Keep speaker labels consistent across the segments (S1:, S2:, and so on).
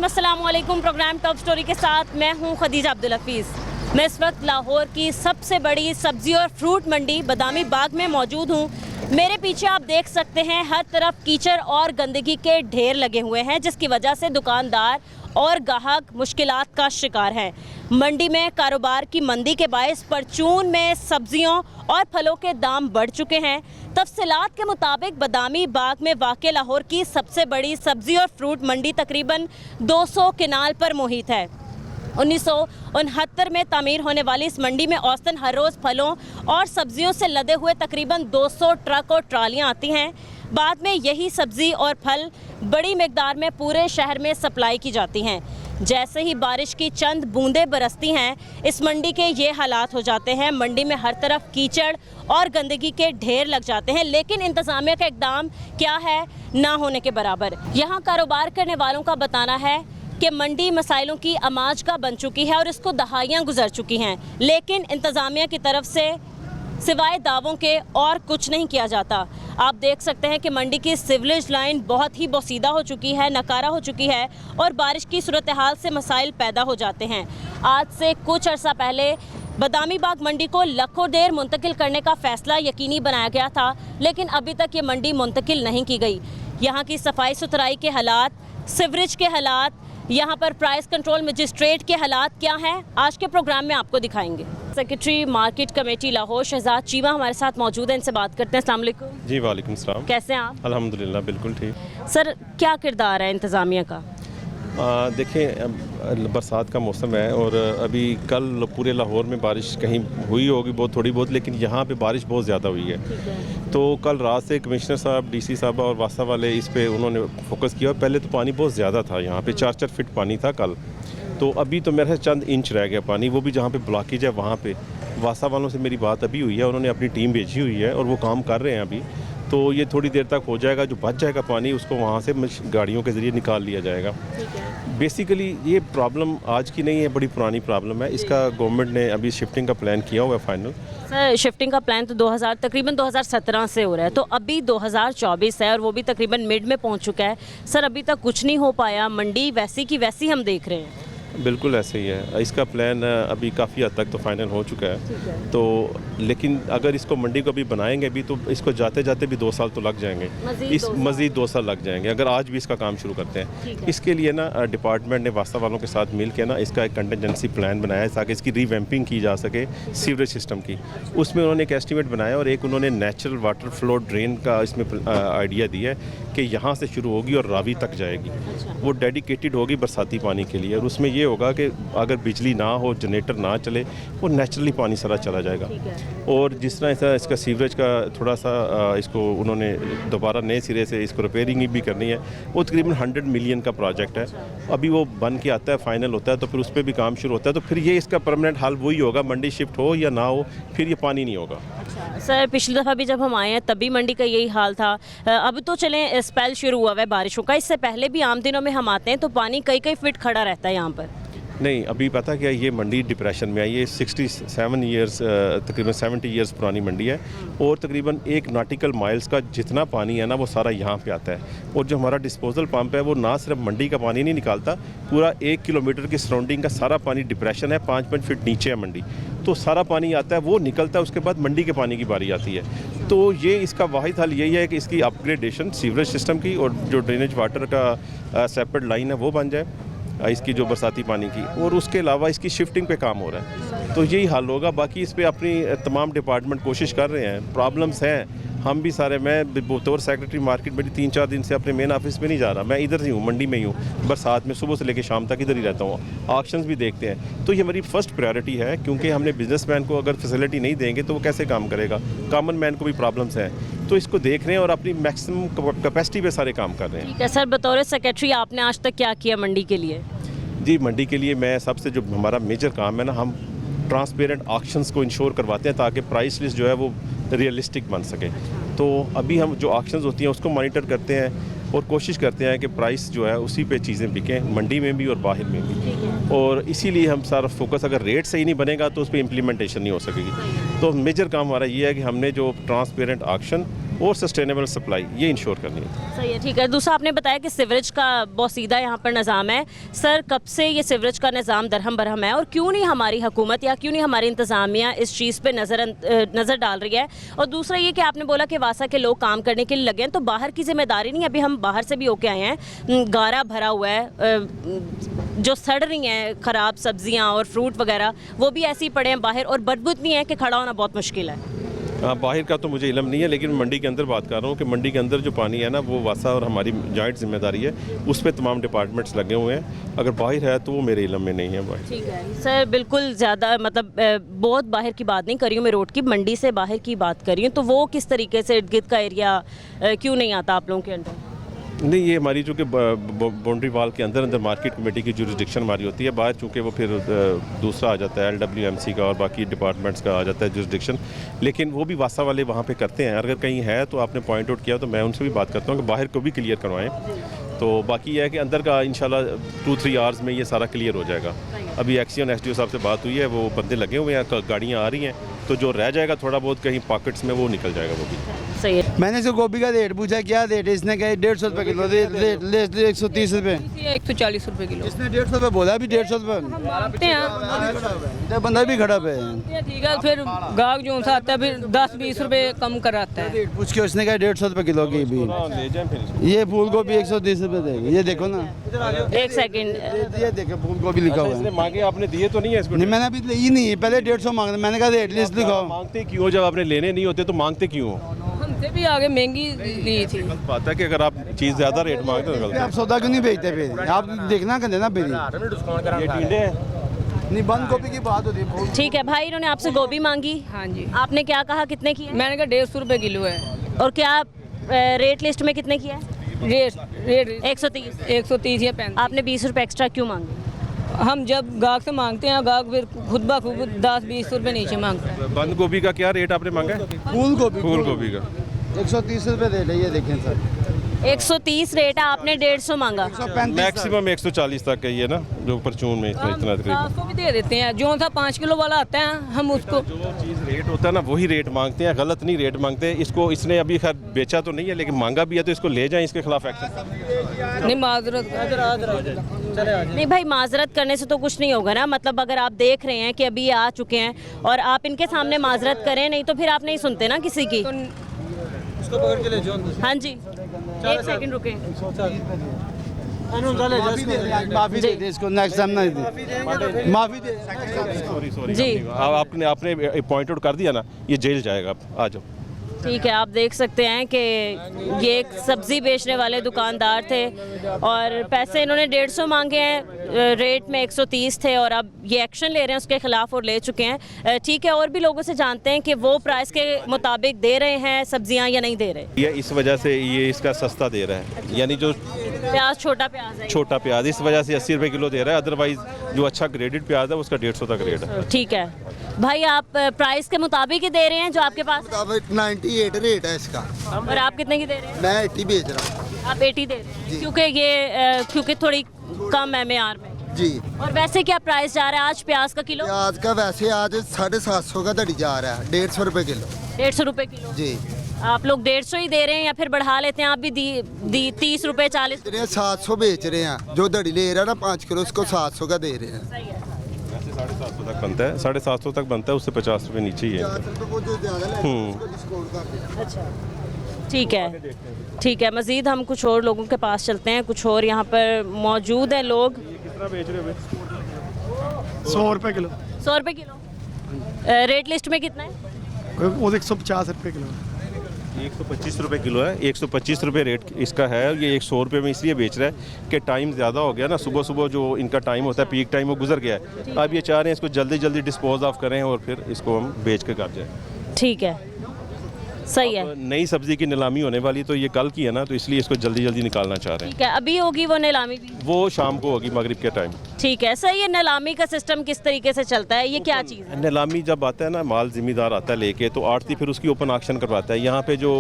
S1: अस्सलाम वालेकुम। Programme top story के साथ मैं हूं खदीजा अब्दुल हफीज़। मैं इस वक्त लाहौर की सबसे बड़ी सब्ज़ी और फ्रूट मंडी बदामी बाग में मौजूद हूं। मेरे पीछे आप देख सकते हैं हर तरफ कीचड़ और गंदगी के ढेर लगे हुए हैं, जिसकी वजह से दुकानदार और ग्राहक मुश्किलात का शिकार हैं। मंडी में कारोबार की मंदी के बायस परचून में सब्जियों और फलों के दाम बढ़ चुके हैं। तफसीलात के मुताबिक बदामी बाग में वाक़ लाहौर की सबसे बड़ी सब्ज़ी और फ्रूट मंडी तकरीबन 200 किनाल पर मुहित है। 1969 में तामीर होने वाली इस मंडी में औसतन हर रोज़ फलों और सब्जियों से लदे हुए तकरीबन 200 ट्रक और ट्रालियाँ आती हैं। बाद में यही सब्ज़ी और फल बड़ी मिकदार में पूरे शहर में सप्लाई की जाती हैं। जैसे ही बारिश की चंद बूंदें बरसती हैं, इस मंडी के ये हालात हो जाते हैं। मंडी में हर तरफ कीचड़ और गंदगी के ढेर लग जाते हैं, लेकिन इंतज़ामिया का इक़दाम क्या है, ना होने के बराबर। यहाँ कारोबार करने वालों का बताना है कि मंडी मसाइलों की अमाज का बन चुकी है और इसको दहाइयाँ गुजर चुकी हैं, लेकिन इंतज़ामिया की तरफ से सिवाय दावों के और कुछ नहीं किया जाता। आप देख सकते हैं कि मंडी की सिवलेज लाइन बहुत ही बोसीदा हो चुकी है, नकारा हो चुकी है और बारिश की सूरत हाल से मसाइल पैदा हो जाते हैं। आज से कुछ अर्सा पहले बदामी बाग मंडी को लखों देर मुंतकिल करने का फैसला यकीनी बनाया गया था, लेकिन अभी तक ये मंडी मुंतकिल नहीं की गई। यहाँ की सफाई सुथराई के हालात, सिवरेज के हालात, यहाँ पर प्राइस कंट्रोल मजिस्ट्रेट के हालात क्या हैं, आज के प्रोग्राम में आपको दिखाएंगे। Secretary market committee Lahore Shahzad Cheema हमारे साथ मौजूद हैं, इनसे बात करते हैं। अस्सलाम वालेकुम।
S2: जी वालेकुम सलाम।
S1: कैसे हैं आप?
S2: अल्हम्दुलिल्लाह बिल्कुल ठीक।
S1: सर, क्या किरदार है इंतज़ामिया का?
S2: देखिए, बरसात का मौसम है और अभी कल पूरे लाहौर में बारिश कहीं हुई होगी बहुत थोड़ी बहुत, लेकिन यहाँ पे बारिश बहुत ज़्यादा हुई है। तो कल रात से कमिश्नर साहब, डीसी साहब और वासा वाले इस पे उन्होंने फोकस किया। और पहले तो पानी बहुत ज़्यादा था, यहाँ पे 4-4 फीट पानी था कल। तो अभी तो मेरे चंद इंच रह गया पानी, वो भी जहाँ पे ब्लॉकेज है वहाँ पे। वासा वालों से मेरी बात अभी हुई है, उन्होंने अपनी टीम भेजी हुई है और वो काम कर रहे हैं अभी। तो ये थोड़ी देर तक हो जाएगा, जो बच जाएगा पानी उसको वहाँ से गाड़ियों के ज़रिए निकाल लिया जाएगा। बेसिकली ये प्रॉब्लम आज की नहीं है, बड़ी पुरानी प्रॉब्लम है। इसका गवर्नमेंट ने अभी शिफ्टिंग का प्लान किया हुआ है फाइनल।
S1: सर, शिफ्टिंग का प्लान तो तकरीबन 2017 से हो रहा है, तो अभी 2024 है और वो भी तकरीबन मिड में पहुंच चुका है। सर, अभी तक कुछ नहीं हो पाया, मंडी वैसी की वैसी हम देख रहे हैं।
S2: बिल्कुल ऐसे ही है। इसका प्लान अभी काफ़ी हद तक तो फाइनल हो चुका है। तो लेकिन अगर इसको मंडी को अभी बनाएंगे भी तो इसको जाते जाते भी 2 साल तो लग जाएंगे, मज़ीद 2 साल लग जाएंगे अगर आज भी इसका काम शुरू करते हैं। इसके लिए ना डिपार्टमेंट ने वास्ता वालों के साथ मिल के ना इसका एक कंटिजेंसी प्लान बनाया है ताकि इसकी रीवैम्पिंग की जा सके सीवरेज सिस्टम की। उसमें उन्होंने एक एस्टिमेट बनाया और एक उन्होंने नेचुरल वाटर फ्लो ड्रेन का इसमें आइडिया दिया है कि यहाँ से शुरू होगी और रावी तक जाएगी। वो डेडिकेटेड होगी बरसाती पानी के लिए और उसमें ये होगा कि अगर बिजली ना हो, जनरेटर ना चले, वो नेचुरली पानी सारा चला जाएगा। और जिस तरह ऐसा इसका सीवरेज का थोड़ा सा इसको उन्होंने दोबारा नए सिरे से इसको रिपेयरिंग भी करनी है। वो तकरीबन 100 मिलियन का प्रोजेक्ट है। अभी वो बन के आता है, फाइनल होता है तो फिर उस पर भी काम शुरू होता है। तो फिर ये इसका परमानेंट हाल वही होगा, मंडी शिफ्ट हो या ना हो, फिर ये पानी नहीं होगा।
S1: सर, पिछली दफ़ा भी जब हम आए हैं तभी मंडी का यही हाल था। अब तो चलें स्पेल शुरू हुआ है बारिशों का, इससे पहले भी आम दिनों में हम आते हैं तो पानी कई फीट खड़ा रहता है यहाँ पर।
S2: नहीं, अभी पता क्या, ये मंडी डिप्रेशन में आई। ये 67 ईयर्स तकरीबन 70 ईयर्स पुरानी मंडी है और तकरीबन 1 नॉटिकल माइल्स का जितना पानी है ना वो सारा यहाँ पे आता है। और जो हमारा डिस्पोजल पंप है वो ना सिर्फ मंडी का पानी नहीं निकालता, पूरा 1 किलोमीटर की सराउंडिंग का सारा पानी डिप्रेशन है, 5 फीट नीचे है मंडी, तो सारा पानी आता है, वो निकलता है, उसके बाद मंडी के पानी की बारी आती है। तो ये इसका वाहिद हल यही है कि इसकी अपग्रेडेशन सीवरेज सिस्टम की और जो ड्रेनेज वाटर का सेपरेट लाइन है वो बन जाए इसकी, जो बरसाती पानी की, और उसके अलावा इसकी शिफ्टिंग पे काम हो रहा है। तो यही हल होगा। बाकी इस पे अपनी तमाम डिपार्टमेंट कोशिश कर रहे हैं। प्रॉब्लम्स हैं, हम भी सारे, मैं बतौर सेक्रेटरी मार्केट मेरी 3-4 दिन से अपने मेन ऑफिस में नहीं जा रहा, मैं इधर ही हूँ, मंडी में ही हूँ। बरसात में सुबह से लेकर शाम तक इधर ही रहता हूँ, ऑक्शंस भी देखते हैं। तो ये हमारी फर्स्ट प्रायोरिटी है, क्योंकि हमने बिजनेसमैन को अगर फैसिलिटी नहीं देंगे तो वो कैसे काम करेगा। कॉमन मैन को भी प्रॉब्लम्स हैं, तो इसको देख रहे हैं और अपनी मैक्सिमम कैपेसिटी पे सारे काम कर रहे हैं।
S1: ठीक है सर, बतौर सेक्रेटरी आपने आज तक क्या किया मंडी के लिए?
S2: जी, मंडी के लिए मैं सबसे जो हमारा मेजर काम है ना, हम ट्रांसपेरेंट ऑक्शंस को इंश्योर करवाते हैं ताकि प्राइस लिस्ट जो है वो रियलिस्टिक बन सके। तो अभी हम जो ऑक्शंस होती हैं उसको मॉनिटर करते हैं और कोशिश करते हैं कि प्राइस जो है उसी पे चीज़ें बिकें, मंडी में भी और बाहर में भी। और इसीलिए हम सारा फोकस, अगर रेट सही नहीं बनेगा तो उस पर इम्प्लीमेंटेशन नहीं हो सकेगी। तो मेजर काम हमारा ये है कि हमने जो ट्रांसपेरेंट ऑक्शन और सस्टेनेबल सप्लाई ये इंश्योर करनी है।
S1: सही है, ठीक है। दूसरा आपने बताया कि सीवरेज का बहुत सीधा यहाँ पर निज़ाम है। सर, कब से ये सीवरेज का निज़ाम दरहम बरहम है और क्यों नहीं हमारी हुकूमत या क्यों नहीं हमारी इंतज़ामिया इस चीज़ पे नज़र डाल रही है? और दूसरा ये कि आपने बोला कि वासा के लोग काम करने के लिए लगे हैं, तो बाहर की जिम्मेदारी नहीं? अभी हम बाहर से भी होके आए हैं, गारा भरा हुआ है, जो सड़ रही हैं ख़राब सब्जियाँ और फ्रूट वगैरह वो भी ऐसे ही पड़े हैं बाहर, और बदबू इतनी है कि खड़ा होना बहुत मुश्किल है।
S2: हाँ, बाहर का तो मुझे इल्म नहीं है, लेकिन मंडी के अंदर बात कर रहा हूँ कि मंडी के अंदर जो पानी है ना वो वासा और हमारी जॉइंट जिम्मेदारी है, उस पर तमाम डिपार्टमेंट्स लगे हुए हैं। अगर बाहर है तो वो मेरे इल्म में नहीं है बाहर।
S1: ठीक है सर, बिल्कुल ज़्यादा मतलब बहुत बाहर की बात नहीं कर रही हूँ मैं, रोड की मंडी से बाहर की बात कर रही हूँ। तो वो किस तरीके से इर्द गिर्द का एरिया क्यों नहीं आता आप लोगों के अंदर?
S2: नहीं, ये हमारी चूँकि बाउंड्री वाल के अंदर अंदर मार्केट कमेटी की जुरिस्डिक्शन हमारी होती है। बाहर चूँकि वो फिर दूसरा आ जाता है, LWMC का और बाकी डिपार्टमेंट्स का आ जाता है जुरिस्डिक्शन, लेकिन वो भी वासा वाले वहाँ पे करते हैं। अगर कहीं है तो आपने पॉइंट आउट किया तो मैं उनसे भी बात करता हूँ कि बाहर को भी क्लियर करवाएं। तो बाकी यह है कि अंदर का इंशाल्लाह 2-3 आवर्स में ये सारा क्लियर हो जाएगा। अभी एक्सीएन SDO साहब से बात हुई है, वो बंदे लगे हुए हैं, गाड़ियाँ आ रही हैं, तो जो रह जाएगा थोड़ा बहुत कहीं पॉकेट्स में वो निकल जाएगा वो भी।
S1: सही है।
S3: मैंने इसको गोभी का रेट पूछा, क्या रेट है? इसने कहा 150 रुपये किलो, रेट 130 रुपये,
S4: 140 रुपये किलो।
S3: इसने 150 रुपये बोला, अभी 150 रुपये।
S4: मांगते हैं
S3: बंदा भी खड़ा पे
S4: ठीक है, फिर गाहक जो सा आता है फिर 10-20 रुपये कम कराता है।
S3: रेट पूछ के उसने कहा 150 रुपये किलो की भी।
S2: ले जाएं फिर।
S3: ये फूल गोभी 130 रुपये देगा, ये देखो ना,
S1: एक सेकंड,
S3: ये देखो फूल गोभी लिखा हुआ
S2: इसने
S3: है।
S2: मांगे, आपने दिए तो नहीं है इसको?
S3: नहीं, मैंने अभी ली नहीं है, पहले 150 मांगना, मैंने कहा रेट लिस्ट लिखाओ।
S2: मांगते क्यों? जब आपने लेने नहीं होते तो मांगते क्यों?
S4: हमसे भी आगे महंगी ली थी।
S2: बात है कि अगर आप चीज़ ज़्यादा रेट मांगते हो तो गलत
S3: आप सौदा क्यों नहीं बेचते फिर? आप देखना कर देना फिर।
S2: है। ये टींडे हैं।
S3: नहीं, बंद गोभी की बात होती है।
S1: ठीक है भाई, इन्होंने आपसे गोभी मांगी,
S4: हाँ जी,
S1: आपने क्या कहा कितने की है?
S4: मैंने कहा 150 रुपये किलो है।
S1: और क्या रेट लिस्ट में कितने की है?
S4: रेट
S1: 130।
S4: 130 या 35।
S1: आपने 20 रुपये एक्स्ट्रा क्यों मांगे?
S4: हम जब गाहक से मांगते हैं, गाहक फिर खुद ब खुद 10-20 रुपये नीचे मांगता है।
S2: बंद गोभी का क्या रेट आपने मांगा है?
S3: फूल गोभी,
S2: फूल गोभी का
S3: 130 रुपये रेट है, ये देखें सर।
S1: 130 रेट है, आपने 150 मांगा।
S3: 135
S2: मैक्सिमम 140 तक का ही है ना, जो परचून में इतना तकरीबन।
S4: उसको भी दे देते हैं, जो सा 5 किलो वाला आता है हम उसको।
S2: जो चीज़ रेट होता है ना वही रेट मांगते हैं, गलत नहीं रेट मांगते। इसको इसने अभी खैर बेचा तो नहीं है, लेकिन मांगा भी है, तो इसको ले जाएं, इसके खिलाफ एक्शन।
S4: नहीं माजरत
S1: नहीं भाई, माजरत करने से तो कुछ नहीं होगा ना। मतलब अगर आप देख रहे हैं कि अभी ये आ चुके हैं और आप इनके सामने माजरत करें, नहीं तो फिर आप नहीं सुनते ना किसी की। हाँ जी, एक सेकंड रुके।
S3: माफी दे दे इसको, नेक्स्ट टाइम नहीं दे, माफी दे।
S2: सॉरी
S1: जी।
S2: आपने पॉइंट आउट कर दिया ना, ये जेल जाएगा। आप आ जाओ।
S1: ठीक है, आप देख सकते हैं कि ये एक सब्ज़ी बेचने वाले दुकानदार थे और पैसे इन्होंने 150 मांगे हैं, रेट में 130 थे, और अब ये एक्शन ले रहे हैं उसके ख़िलाफ़ और ले चुके हैं। ठीक है, और भी लोगों से जानते हैं कि वो प्राइस के मुताबिक दे रहे हैं सब्जियां या नहीं दे रहे।
S2: ये इस वजह से ये इसका सस्ता दे रहा है, यानी जो
S1: प्याज, छोटा प्याज है।
S2: छोटा प्याज इस वजह से 80 रुपये किलो दे रहा है, अदरवाइज जो अच्छा ग्रेडेड प्याज है उसका 150 तक रेट है।
S1: ठीक है भाई, आप प्राइस के मुताबिक ही दे रहे हैं जो आपके पास,
S5: 98 रेट है इसका।
S1: और आप कितने की दे रहे हैं?
S5: मैं 80 बेच रहा हूँ
S1: आप 80 दे रहे हैं, क्योंकि ये क्योंकि थोड़ी कम है मेयार में।
S5: जी।
S1: और वैसे क्या प्राइस जा रहा है आज प्याज का किलो?
S5: प्याज का वैसे आज 750 का दड़ी जा रहा है, 150 रुपये किलो।
S1: 150 रुपये किलो।
S5: जी।
S1: आप लोग 150 ही दे रहे हैं या फिर बढ़ा लेते हैं? आप भी दी 30 रुपये 40?
S5: बेच रहे हैं 700 बेच रहे हैं, जो दड़ी ले रहा है ना 5 किलो उसको 700 का दे रहे हैं।
S1: सही है।
S2: वैसे 750 तक बनता है, 750 तक बनता है, उससे 50 रुपये नीचे ही है।
S5: 50 रुपये को जो ज़्यादा ले उसको डिस्काउंट कर देते हैं।
S1: अच्छा, ठीक है, ठीक है। मज़ीद हम कुछ और लोगों के पास चलते हैं, कुछ और यहाँ पर मौजूद हैं लोग।
S2: कितना बेच रहे हो?
S6: 100 रुपये किलो,
S1: 100 रुपये किलो। रेट लिस्ट में कितना है?
S6: वो 150 रुपये किलो।
S2: 125 रुपये किलो है, 125 रुपये रेट इसका है। ये 100 रुपये में इसलिए बेच रहा है कि टाइम ज़्यादा हो गया ना, सुबह सुबह जो इनका टाइम होता है, पीक टाइम, वो गुजर गया है। अब ये चाह रहे हैं इसको जल्दी जल्दी डिस्पोज ऑफ करें और फिर इसको हम बेच के कर जाएँ।
S1: ठीक है, सही है।
S2: नई सब्जी की नीलामी होने वाली तो ये कल की है ना, तो इसलिए इसको जल्दी जल्दी निकालना चाह रहे हैं।
S1: ठीक है, अभी होगी वो नीलामी भी?
S2: वो शाम को होगी मगरिब के टाइम।
S1: ठीक है, सही है। नीलामी का सिस्टम किस तरीके से चलता है, ये क्या चीज़ है?
S2: नीलामी जब आता है ना, माल जिम्मेदार आता है लेके, तो आड़ती फिर उसकी ओपन ऑक्शन करवाता है। यहाँ पे जो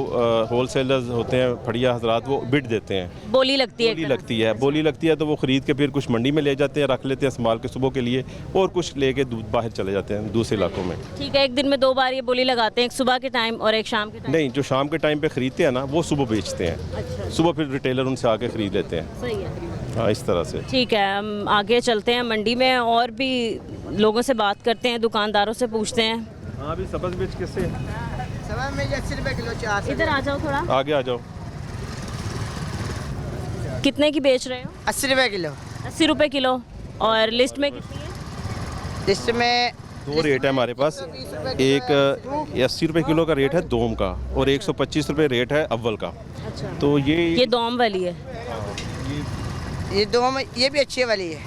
S2: होल सेलर्स होते हैं, फड़िया हजरात, वो बिड देते हैं,
S1: बोली लगती है?
S2: बोली लगती है। बोली लगती है तो वो ख़रीद के फिर कुछ मंडी में ले जाते हैं, रख लेते हैं संभाल के सुबह के लिए, और कुछ लेके बाहर चले जाते हैं दूसरे इलाकों में।
S1: ठीक है, एक दिन में 2 बार ये बोली लगाते हैं, एक सुबह के टाइम और एक शाम के टाइम?
S2: नहीं, जो शाम के टाइम पे ख़रीदते हैं ना वो सुबह बेचते हैं।
S1: अच्छा,
S2: सुबह फिर रिटेलर उनसे आके ख़रीद लेते हैं।
S1: सही है।
S2: हाँ, इस तरह से।
S1: ठीक है, हम आगे चलते हैं मंडी में और भी लोगों से बात करते हैं, दुकानदारों से पूछते हैं।
S2: हाँ, अभी सब्ज़ मिर्च किससे?
S3: सवा में 80 रुपए किलो 4
S1: इधर आ जाओ थोड़ा।
S2: आगे आ जाओ।
S1: कितने की बेच रहे हो?
S3: 80 रुपए किलो।
S1: 80 रुपए किलो। और लिस्ट में कितनी है?
S3: लिस्ट में
S2: दो रेट है हमारे पास। एक 80 रुपए किलो का रेट है दोम का और 125 रुपए रेट है अव्वल का।
S1: अच्छा,
S2: तो
S1: ये दोम वाली है।
S3: ये दो में ये भी अच्छी वाली है।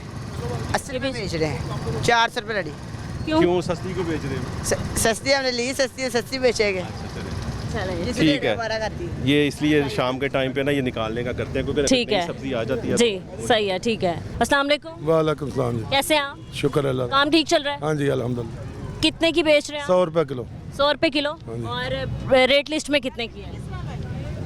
S3: 80 रुपए बेच रहे हैं, 400 रुपए लड़ी।
S2: क्यों सस्ती को बेच रहे हो?
S3: सस्ती हमने ली, सस्ती बेचेंगे।
S1: चलिए,
S2: ठीक है, ये इसलिए शाम के टाइम पे ना ये निकालने का करते हैं क्योंकि
S1: ठीक है।
S2: सब्जी आ जाती है।
S1: जी सही है, ठीक है। अस्सलाम वालेकुम।
S6: वालेकुम सलाम जी।
S1: कैसे हैं आप?
S6: शुक्र अल्लाह।
S1: काम ठीक चल रहा है?
S6: हाँ जी अल्हम्दुलिल्लाह।
S1: कितने की बेच रहे हैं आप?
S6: 100 रुपए किलो।
S1: 100 रुपए किलो।
S6: हाँ जी।
S1: और रेट लिस्ट में कितने की है?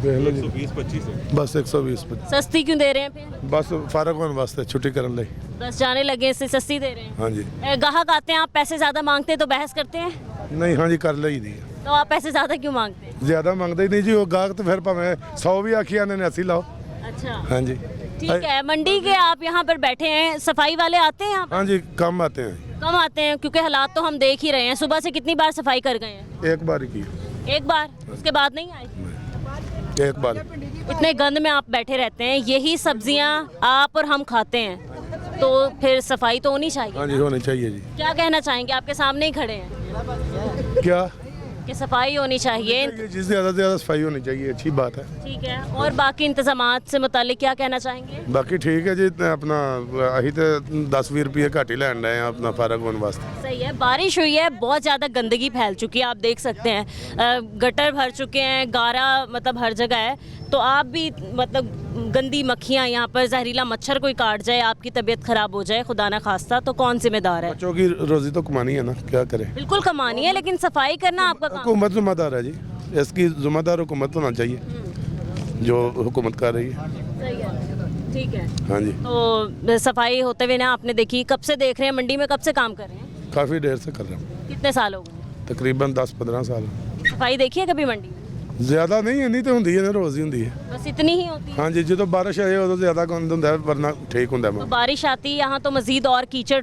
S6: देख लो जी,
S2: 120-25
S6: बस 120
S1: सस्ती क्यों दे रहे हैं फिर?
S6: बस फारग होने वास्ते छुट्टी करने लई।
S1: बस जाने लगे इससे सस्ती दे रहे हैं।
S6: हाँ जी।
S1: ग्राहक आते हैं, आप पैसे ज़्यादा मांगते हैं तो बहस करते हैं,
S6: नहीं हाँ जी कर लई दी।
S1: तो आप पैसे ज़्यादा क्यों मांगते हैं?
S6: ज्यादा मंगते ही नहीं जी, वो गाहक तो फिर भावें 100 भी आखी आने ने 80 लाओ।
S1: अच्छा,
S6: हाँ जी।
S1: ठीक है। मंडी के आप यहाँ पर बैठे हैं, सफाई वाले आते हैं यहाँ पर?
S6: हाँ जी कम आते हैं,
S1: कम आते हैं क्योंकि हालात तो हम देख ही रहे हैं। सुबह से कितनी बार सफाई कर गए हैं?
S6: एक बार ही की।
S1: एक बार, उसके बाद नहीं आए?
S6: एक बार।
S1: इतने गंद में आप बैठे रहते हैं, यही सब्जियां आप और हम खाते हैं, तो फिर सफाई तो होनी चाहिए।
S6: हाँ जी होनी चाहिए जी।
S1: क्या कहना चाहेंगे? आपके सामने ही खड़े हैं
S6: क्या
S1: कि सफाई होनी चाहिए।
S6: ये चीज़ ज़्यादा से ज़्यादा सफाई होनी चाहिए, अच्छी बात है।
S1: ठीक है, और बाकी इंतजामात से मुतालिक क्या कहना चाहेंगे?
S6: बाकी ठीक है जी, अपना अही तो 10-20 रुपये घट ही लैन रहे हैं अपना फारग होने वास्ते।
S1: सही है। बारिश हुई है, बहुत ज़्यादा गंदगी फैल चुकी है, आप देख सकते हैं। गटर भर चुके हैं, गारा मतलब हर जगह है। तो आप भी मतलब गंदी मक्खियाँ यहाँ पर, जहरीला मच्छर कोई काट जाए, आपकी तबीयत ख़राब हो जाए खुदा ना खास्ता, तो कौन जिम्मेदार है?
S6: बच्चों की रोजी तो कमानी है ना, क्या करें।
S1: बिल्कुल कमानी है, लेकिन सफाई करना आपका काम।
S6: हुकूमत जिम्मेदार है जी, इसकी जिम्मेदार हुकूमत होना चाहिए जो हुकूमत कर रही है।
S1: सही है, ठीक है।
S6: हाँ जी
S1: तो सफाई होते हुए ना आपने देखी, कब से देख रहे हैं मंडी में, कब से काम कर रहे हैं?
S6: काफ़ी देर से कर रहा हूँ,
S1: कितने साल हो गए?
S6: तकरीबन 10-15 साल।
S1: सफाई देखी है कभी मंडी में?
S6: ज़्यादा नहीं, इन्नी तो होंगी है ना, रोज़ ही होंगी है।
S1: बस इतनी ही होती है।
S6: हाँ जी, जो बारिश आए उदों ज़्यादा गंद होंगे, वरना ठीक होंगे।
S1: तो बारिश आती है यहाँ तो मजीद और कीचड़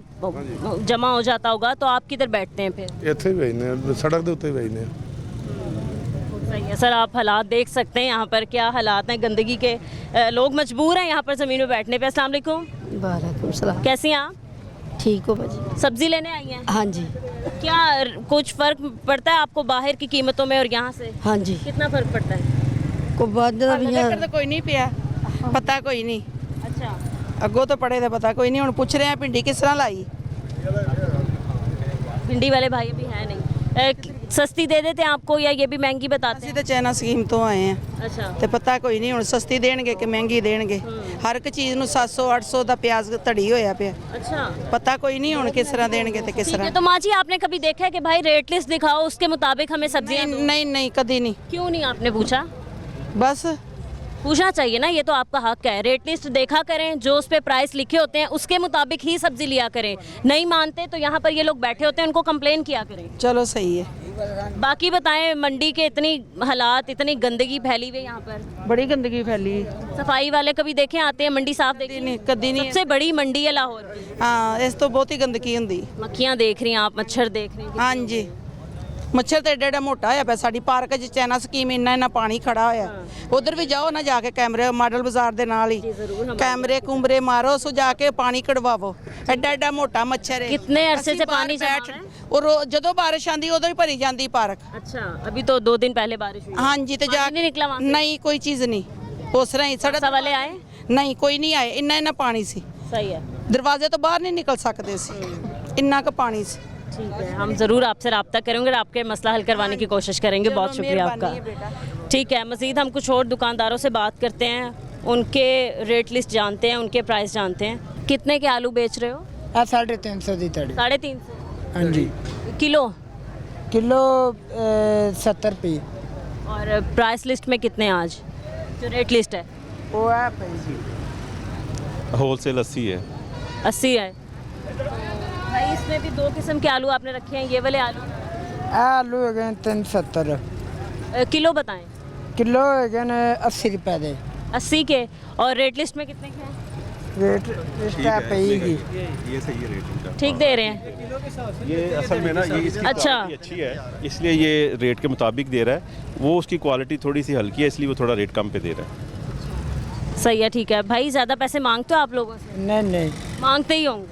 S1: जमा हो जाता होगा, तो आप किधर बैठते हैं फिर?
S6: इतने ही भेजने, सड़क के उत्ते भेजने।
S1: सही है सर, आप हालात देख सकते हैं यहाँ पर क्या हालात हैं गंदगी के। लोग मजबूर हैं यहाँ पर ज़मीन में बैठने पे। अस्सलाम वालेकुम।
S7: वालेकुम सलाम।
S1: कैसी हैं आप?
S7: ठीक हो भाजी?
S1: सब्जी लेने आई हैं?
S7: हाँ जी।
S1: क्या कुछ फ़र्क पड़ता है आपको बाहर की कीमतों में और यहाँ से?
S7: हाँ जी।
S1: कितना फ़र्क पड़ता है?
S7: को बाद
S8: तो कोई नहीं पिया, पता कोई नहीं।
S1: अच्छा,
S8: अगो तो पड़े थे, पता कोई नहीं। हम पूछ रहे हैं भिंडी किस तरह लाई।
S1: भिंडी वाले भाई अभी है नहीं। सस्ती दे देते हैं आपको या ये भी महंगी बताते
S8: ਅਸੀਂ
S1: हैं?
S8: ਤਾਂ ਚਾਈਨਾ ਸਕੀਮ ਤੋਂ ਆਏ ਆ
S1: अच्छा,
S8: ਤੇ ਪਤਾ ਕੋਈ ਨਹੀਂ ਹੁਣ ਸਸਤੀ ਦੇਣਗੇ ਕਿ ਮਹਿੰਗੀ ਦੇਣਗੇ। ਹਰ ਇੱਕ ਚੀਜ਼ ਨੂੰ 700-800 ਦਾ ਪਿਆਜ਼ ਧੜੀ ਹੋਇਆ ਪਿਆ।
S1: अच्छा।
S8: ਪਤਾ ਕੋਈ ਨਹੀਂ ਹੁਣ ਕਿਸ ਤਰ੍ਹਾਂ ਦੇਣਗੇ ਤੇ ਕਿਸ
S1: ठीक है,
S8: ਤਰ੍ਹਾਂ।
S1: तो माँ जी आपने कभी देखा है कि भाई रेट लिस्ट दिखाओ उसके मुताबिक हमें सब्जियां दो?
S8: ਨਹੀਂ ਨਹੀਂ कभी नहीं।
S1: क्यों नहीं आपने पूछा?
S8: बस
S1: पूछना चाहिए ना, ये तो आपका हक है। रेट लिस्ट देखा करें, जो उस पे प्राइस लिखे होते हैं उसके मुताबिक ही सब्जी लिया करें। नहीं मानते तो यहाँ पर ये लोग बैठे होते हैं, उनको कंप्लेन किया करें।
S8: चलो सही है।
S1: बाकी बताएं, मंडी के इतनी हालात, इतनी गंदगी फैली हुई यहाँ पर,
S8: बड़ी गंदगी फैली।
S1: सफाई वाले कभी देखे आते हैं मंडी साफ देखी?
S8: नहीं, कभी नहीं।
S1: सबसे बड़ी मंडी है लाहौर की।
S8: हाँ, इस तो बहुत ही गंदगी होंगी।
S1: मक्खियाँ देख रही हैं आप, मच्छर देख रही हैं।
S8: हाँ जी, मच्छर तो एडा एडा मोटा होया पिया। साडी पार्क च चाइना स्कीम इन्ना इन्ना पानी खड़ा होया। उधर भी जाओ ना, जाके कैमरे मॉडल बाजार दे नाल ही कैमरे कुमरे मारो, सो जाके पानी कढ़वाओ। एडा एडा मोटा मच्छर है।
S1: कितने अरसे से पानी जमा
S8: बैठ
S1: है?
S8: और जदों बारिश आंदी उदों ही भरी जांदी पार्क।
S1: अच्छा, अभी तो 2 दिन पहले बारिश हुई।
S8: हाँ जी, तो
S1: पानी
S8: जाके
S1: नहीं निकला वहाँ से?
S8: नहीं, कोई चीज़ नहीं। उस तरह ही सड़क
S1: पुलिस वाले आए?
S8: नहीं, कोई नहीं आए। इन्ना इन्ना पानी सी,
S1: सही है,
S8: दरवाजे तो बाहर नहीं निकल सकते सी, इन्ना का पानी सी।
S1: ठीक है। हम ज़रूर आपसे रब्ता करेंगे और आपके मसला हल करवाने की कोशिश करेंगे। बहुत शुक्रिया आपका। ठीक है, मज़ीद हम कुछ और दुकानदारों से बात करते हैं, उनके रेट लिस्ट जानते हैं, उनके प्राइस जानते हैं। कितने के आलू बेच रहे हो?
S3: 350 दी तड़ी।
S1: 350
S3: हाँ जी।
S1: किलो?
S3: किलो 70 रुपये।
S1: और प्राइस लिस्ट में कितने आज जो रेट लिस्ट है?
S3: वो है जी
S2: होलसेल 80 है।
S1: 80 है। भाई इसमें भी 2 किस्म के आलू आपने रखे हैं, ये वाले आलू
S3: आलू हो गए 370।
S1: किलो बताएं।
S4: किलो है ना 80 रुपए दे
S1: 80 के, और रेट लिस्ट में कितने के हैं?
S4: रेट इसका पेगी
S2: ये सही है रेट इनका।
S1: ठीक दे रहे हैं।
S2: ये असल में ना ये इसकी
S1: अच्छा।
S2: क्वालिटी अच्छी है, इसलिए ये रेट के मुताबिक दे रहा है। वो उसकी क्वालिटी थोड़ी सी हल्की है, इसलिए वो थोड़ा रेट कम पे दे रहा है।
S1: सही है, ठीक है भाई। ज़्यादा पैसे मांगते हो आप लोगों से?
S4: नहीं
S1: मांगते ही होंगे,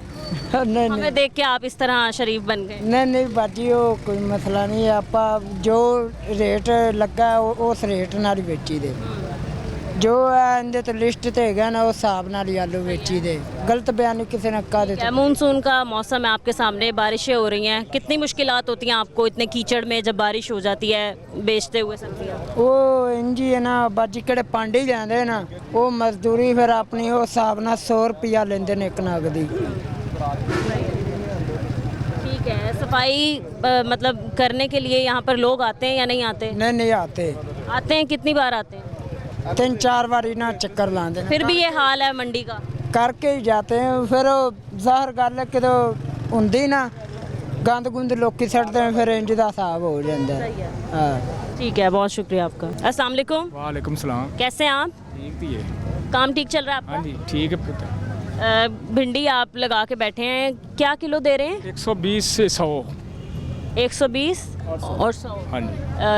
S4: नहीं
S1: हमें देख के आप इस तरह शरीफ बन गए।
S4: नहीं बाजी वो कोई मसला नहीं है, आप जो रेट लगा उस रेट नाल ही बेची दे। जो ਇਹਦੇ ਤੇ ਲਿਸਟ ਤੇ ਹੈਗਾ ਨਾ ਉਸ ਹਿਸਾਬ ਨਾਲ ਹੀ ਆਲੂ ਵੇਚੀ ਦੇ, गलत बयान किसी ने कहा देता।
S1: मानसून का मौसम है आपके सामने, बारिशें हो रही हैं, कितनी मुश्किलात होती हैं आपको इतने कीचड़ में जब बारिश हो जाती है बेचते हुए सब्जियां?
S4: ਉਹ ਇੰਜ ਹੀ ਹੈ ਨਾ ਬਾਜੀ, ਕਿਹੜੇ ਪਾਂਡੇ ਜਾਂਦੇ ਨਾ ਉਹ ਮਜ਼ਦੂਰੀ ਫਿਰ ਆਪਣੀ ਉਸ ਹਿਸਾਬ ਨਾਲ 100 ਰੁਪਿਆ ਲੈਂਦੇ ਨੇ ਇੱਕ ਨਗ ਦੀ।
S1: ठीक है। सफाई मतलब करने के लिए यहाँ पर लोग आते हैं या नहीं आते?
S4: नहीं आते,
S1: आते हैं, कितनी बार आते हैं?
S4: 3-4 बारी ना चक्कर लाते
S1: फिर भी ये हाल है मंडी का।
S4: करके ही जाते हैं। फिर ਜ਼ਾਹਰ ਗੱਲ ਹੈ ਕਿ ਹੁੰਦੀ ਨਾ गंद गुंद लोकी सड़ते हैं, फिर इंज दा हिसाब हो जाता है। हाँ
S1: ठीक है, बहुत शुक्रिया आपका। अस्सलाम वालेकुम।
S9: वालेकुम सलाम।
S1: कैसे हैं आप?
S9: ठीक थी है।
S1: काम ठीक चल रहा है
S9: हाँ
S1: आपका?
S9: जी ठीक है पुत्र।
S1: भिंडी आप लगा के बैठे हैं, क्या किलो दे रहे हैं?
S9: 120 से 100।
S1: 120 और 100।
S9: हाँ जी।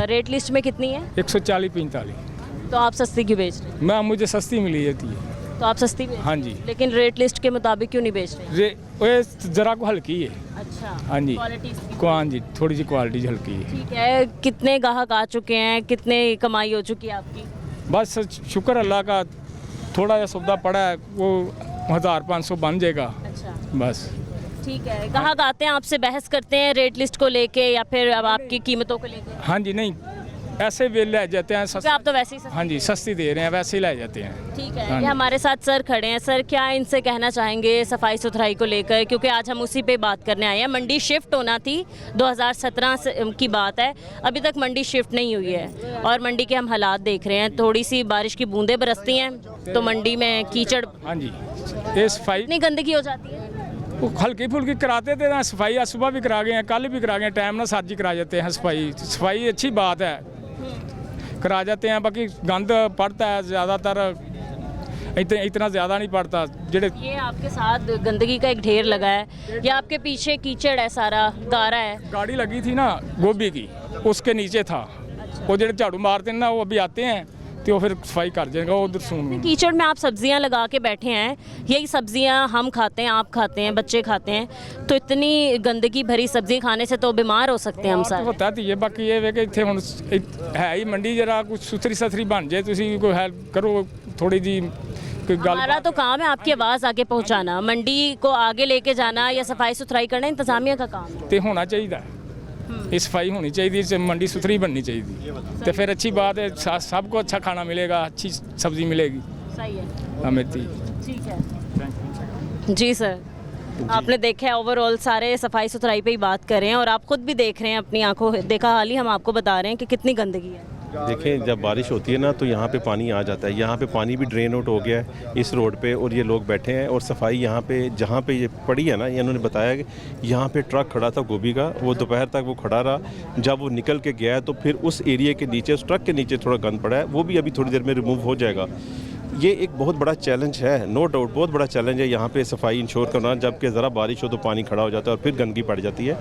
S1: रेट लिस्ट में कितनी है?
S9: 140-45।
S1: तो आप सस्ती क्यों बेच रहे हैं?
S9: मैं मुझे सस्ती मिली जाती है।
S1: तो आप सस्ती बेच,
S9: हाँ जी।
S1: लेकिन रेट लिस्ट के मुताबिक क्यों नहीं बेच रहे?
S9: ये ज़रा को हल्की है।
S1: अच्छा।
S9: हाँ जी।
S1: क्वालिटी इसकी।
S9: हाँ जी, थोड़ी सी क्वालिटी हल्की है।
S1: ठीक है। कितने ग्राहक आ चुके हैं, कितने कमाई हो चुकी है आपकी?
S9: बस शुक्र अल्लाह का, थोड़ा सा सौदा पड़ा है, वो 1500 बन जाएगा
S1: अच्छा,
S9: बस।
S1: ठीक है। ग्राहक आते हैं आपसे बहस करते हैं रेट लिस्ट को लेके या फिर अब आपकी कीमतों को लेके?
S9: हाँ जी, नहीं ऐसे वे ले जाते हैं
S1: क्योंकि आप तो वैसे ही
S9: हाँ जी, सस्ती दे रहे हैं, वैसे ही ले जाते हैं।
S1: ठीक है।
S9: हाँ
S1: ये
S9: जी।
S1: हमारे साथ सर खड़े हैं। सर, क्या इनसे कहना चाहेंगे सफाई सुथराई को लेकर, क्योंकि आज हम उसी पे बात करने आए हैं। मंडी शिफ्ट होना थी, 2017 की बात है, अभी तक मंडी शिफ्ट नहीं हुई है और मंडी के हम हालात देख रहे हैं। थोड़ी सी बारिश की बूंदें बरसती हैं तो मंडी में कीचड़,
S9: हाँ जी, ये सफाई
S1: इतनी गंदगी हो जाती है।
S9: वो हल्की फुल्की कराते थे ना सफाई, आज सुबह भी करा गए हैं, कल भी करा गए हैं, टाइम ना साथ ही करा जाते हैं सफाई। सफाई अच्छी बात है, करा जाते हैं, बाकी गंद पड़ता है ज़्यादातर, इतना ज़्यादा नहीं पड़ता। जेड़े
S1: ये आपके साथ गंदगी का एक ढेर लगा है, ये आपके पीछे कीचड़ है, सारा गारा है।
S9: गाड़ी लगी थी ना गोभी की, उसके नीचे था। वो जेड़े झाड़ू मारते हैं ना, वो अभी आते हैं तो वो फिर सफाई कर जाएगा। वो उधर सुन
S1: कीचड़ में आप सब्जियां लगा के बैठे हैं, यही सब्जियां हम खाते हैं, आप खाते हैं, बच्चे खाते हैं, तो इतनी गंदगी भरी सब्जी खाने से तो बीमार हो सकते हैं हम
S9: तो
S1: सारे।
S9: होता तो ये, बाकी ये वे कि इतने हुण है ही मंडी, जरा कुछ सुथरी सथरी बन जाए, तुसी कोई हेल्प करो थोड़ी जी, कोई गल।
S1: हमारा तो काम है आपकी आवाज़ आगे पहुंचाना, मंडी को आगे लेके जाना या सफाई सुथराई करना इंतजामिया का काम है।
S9: तो होना चाहिए, ये सफाई होनी चाहिए, मंडी सुथरी बननी चाहिए, तो फिर अच्छी बात है, सबको अच्छा खाना मिलेगा, अच्छी सब्जी मिलेगी।
S1: सही है,
S9: हमें
S1: ठीक है जी। सर, आपने देखा है ओवरऑल सारे सफाई सुथराई पे ही बात कर रहे हैं और आप खुद भी देख रहे हैं, अपनी आंखों देखा हाल ही हम आपको बता रहे हैं कि कितनी गंदगी है।
S2: देखें, जब बारिश होती है ना तो यहाँ पे पानी आ जाता है, यहाँ पे पानी भी ड्रेन आउट हो गया है इस रोड पे, और ये लोग बैठे हैं और सफाई यहाँ पे जहाँ पे ये पड़ी है ना, ये इन्होंने बताया कि यहाँ पे ट्रक खड़ा था गोभी का, वो दोपहर तक वो खड़ा रहा, जब वो निकल के गया है तो फिर उस एरिया के नीचे, उस ट्रक के नीचे थोड़ा गंद पड़ा है, वो भी अभी थोड़ी देर में रिमूव हो जाएगा। ये एक बहुत बड़ा चैलेंज है, नो डाउट बहुत बड़ा चैलेंज है यहाँ पे सफाई इंश्योर करना, जबकि ज़रा बारिश हो तो पानी खड़ा हो जाता है और फिर गंदगी पड़ जाती है।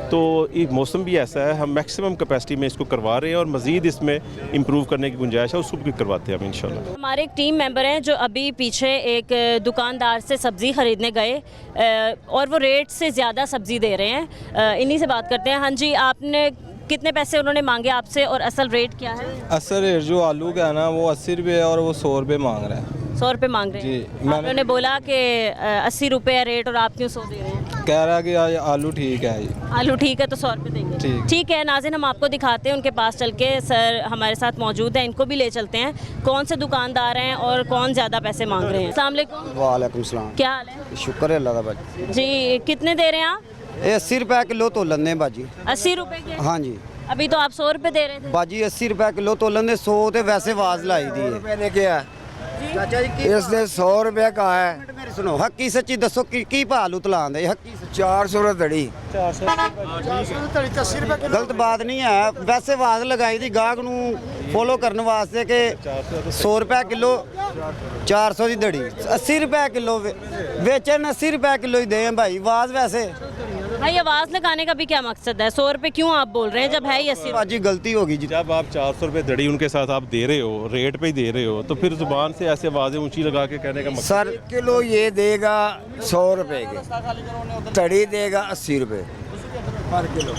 S2: तो ये मौसम भी ऐसा है, हम मैक्सिमम कैपेसिटी में इसको करवा रहे हैं और मज़ीद इसमें इम्प्रूव करने की गुंजाइश है, उसको भी करवाते हैं हम इंशाल्लाह।
S1: हमारे एक टीम मेंबर हैं जो अभी पीछे एक दुकानदार से सब्ज़ी ख़रीदने गए और वो रेट से ज़्यादा सब्ज़ी दे रहे हैं, इन्हीं से बात करते हैं। हाँ जी, आपने कितने पैसे उन्होंने मांगे आपसे और असल रेट क्या है?
S10: असल रेट जो आलू का है ना वो 80 रुपये और वो 100 रुपये मांग रहा है।
S1: 100 रुपये मांग रहे हैं
S10: जी,
S1: उन्होंने बोला कि 80 रुपये रेट और आप क्यों 100 दे रहे हैं?
S10: कह रहा है कि आलू ठीक है जी।
S1: आलू ठीक है तो 100 रुपये देंगे। ठीक है नाज़रीन, हम आपको दिखाते हैं उनके पास चल के। सर हमारे साथ मौजूद हैं, इनको भी ले चलते हैं, कौन से दुकानदार हैं और कौन ज़्यादा पैसे मांग रहे हैं। अस्सलाम वालेकुम।
S3: वालेकुम सलाम।
S1: क्या हाल है?
S3: शुक्र है अल्लाह का भाजी।
S1: जी, कितने दे रहे हैं आप?
S3: ये 80 रुपये किलो तोलन दे बाजी।
S1: 80 रुपये के?
S3: हाँ जी
S1: अभी तो आप 100 रुपये दे रहे थे।
S3: बाजी 80 रुपये किलो तोलन दे, 100 तो वैसे आवाज़ लाई दी है।
S10: मैंने क्या
S3: चाचा जी
S10: इसने 100 रुपये का है,
S3: मेरी सुनो हक्की सच्ची दसो की भाव उतलांदे हक्की
S5: 400 रुपये दड़ी
S3: गलत बात नहीं है वैसे आवाज़ लगाई थी गाहक नूं फॉलो करने वास्ते कि 100 रुपए किलो 400 की दड़ी 80 रुपए किलो बेचन 80 रुपए किलो ही दें भाई आवाज़ वैसे
S1: भाई आवाज़ लगाने का भी क्या मकसद है? 100 रुपए क्यों आप बोल रहे हैं जब है ही 80?
S3: आज ही गलती होगी जी।
S2: जब आप 400 रुपये दड़ी उनके साथ आप दे रहे हो, रेट पे ही दे रहे हो, तो फिर जुबान से ऐसे आवाज़ें ऊंची लगा के कहने का मकसद
S3: सर
S5: किलो ये देगा 100 रुपए के, तड़ी देगा 80 रुपए पर किलो।